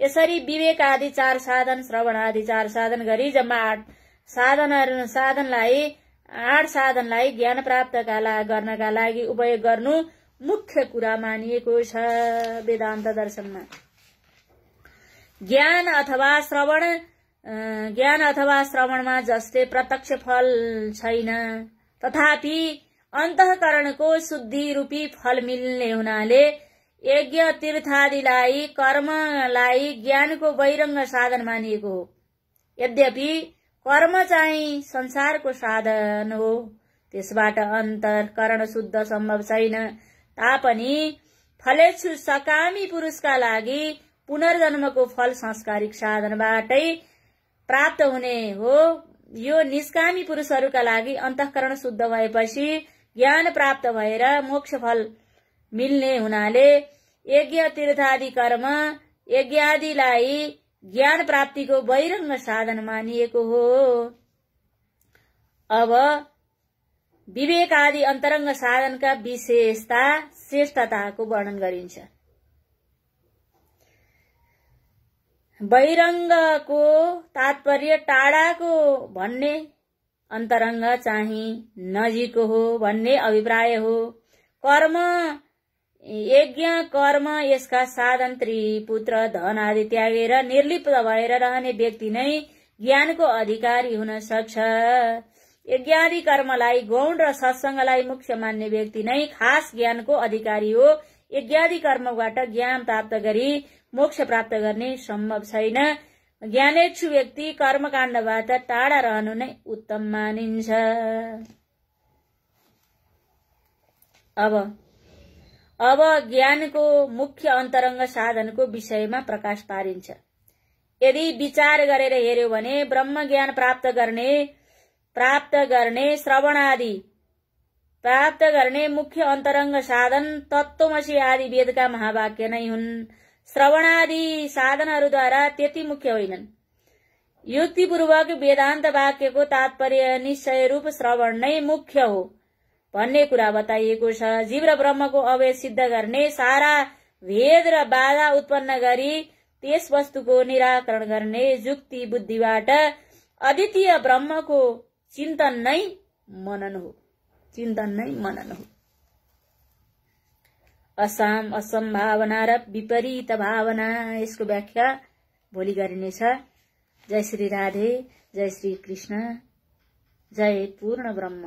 यसरी विवेक आदि 4 साधन, श्रवण आदि 4 साधन गरी जम्मा 8 साधनलाई ज्ञान प्राप्त गर्नका लागि उपयोग गर्नु मुख्य कुरा मानिएको छ वेदान्त दर्शनमा। ज्ञान अथवा श्रवणमा जस्तै प्रत्यक्ष फल छैन, तथापि अन्तःकरणको शुद्धि रूपी फल मिल्ने हुनाले यज्ञ तीर्थादिलाई कर्मलाई ज्ञानको बहिरङ्ग साधन मानिएको हो। यद्यपि कर्म चाहिँ संसारको साधन हो, त्यसबाट अन्तःकरण शुद्ध सम्भव छैन तापनि फलेच्छु सकामी पुरुषका लागि पुनर्जन्मको फल संस्कारिक साधनबाटै प्राप्त हुने हो। यो निष्कामी पुरुषहरूका लागि अन्तःकरण शुद्ध भएपछि ज्ञान प्राप्त भएर मोक्ष फल मिल्ने हुनाले यज्ञ तीर्थादि कर्म यज्ञादिलाई ज्ञान प्राप्तिको बहिरङ्ग साधन मानिएको हो। अब विवेक आदि अन्तरङ्ग साधनका विशेषता श्रेष्ठताको वर्णन गरिन्छ। बहिरङ्गको तात्पर्य टाढाको भन्ने, अन्तरङ्ग चाहिँ नजिक हो भन्ने अभिप्राय हो। कर्म यज्ञ कर्म यसका साधन त्रिपुत्र धन आदि त्यागेर निर्लिप्त भएर रहने व्यक्ति नै ज्ञानको अधिकारी हुन सक्छ। यज्ञादि कर्मलाई गौण र सत्संगलाई मुख्य मान्ने व्यक्ति नै खास ज्ञानको अधिकारी हो। यज्ञादि कर्मबाट ज्ञान प्राप्त गरी मोक्ष प्राप्त गर्ने सम्भव छैन। ज्ञानेच्छु व्यक्ति कर्मकाण्डबाट टाढा रहनु नै उत्तम मानिन्छ। अब ज्ञानको मुख्य अन्तरङ्ग साधनको विषयमा प्रकाश पारिन्छ। यदि विचार गरेर हेर्यो भने ब्रह्म ज्ञान प्राप्त गर्ने श्रवण आदि प्राप्त गर्ने मुख्य अन्तरङ्ग साधन तत्त्वमसि आदि वेदका महावाक्य नै हुन्। श्रवण आदि साधनहरूद्वारा त्यति मुख्य होइनन्। युक्तिपूर्वक वेदान्त वाक्यको तात्पर्य निश्चय रूप श्रवण नै मुख्य हो भन्ने कुरा बताइएको छ। जीव र ब्रह्मको अभेद सिद्ध गर्ने सारा भेद र बाधा उत्पन्न गरी त्यस वस्तुको निराकरण गर्ने युक्ति बुद्धिबाट अद्वितीय ब्रह्मको चिन्तन नै मनन हो। असम्भावना र विपरीत भावना, यसको व्याख्या भोलि गरिनेछ। जय श्री राधे, जय श्री कृष्ण, जय पूर्ण ब्रह्म।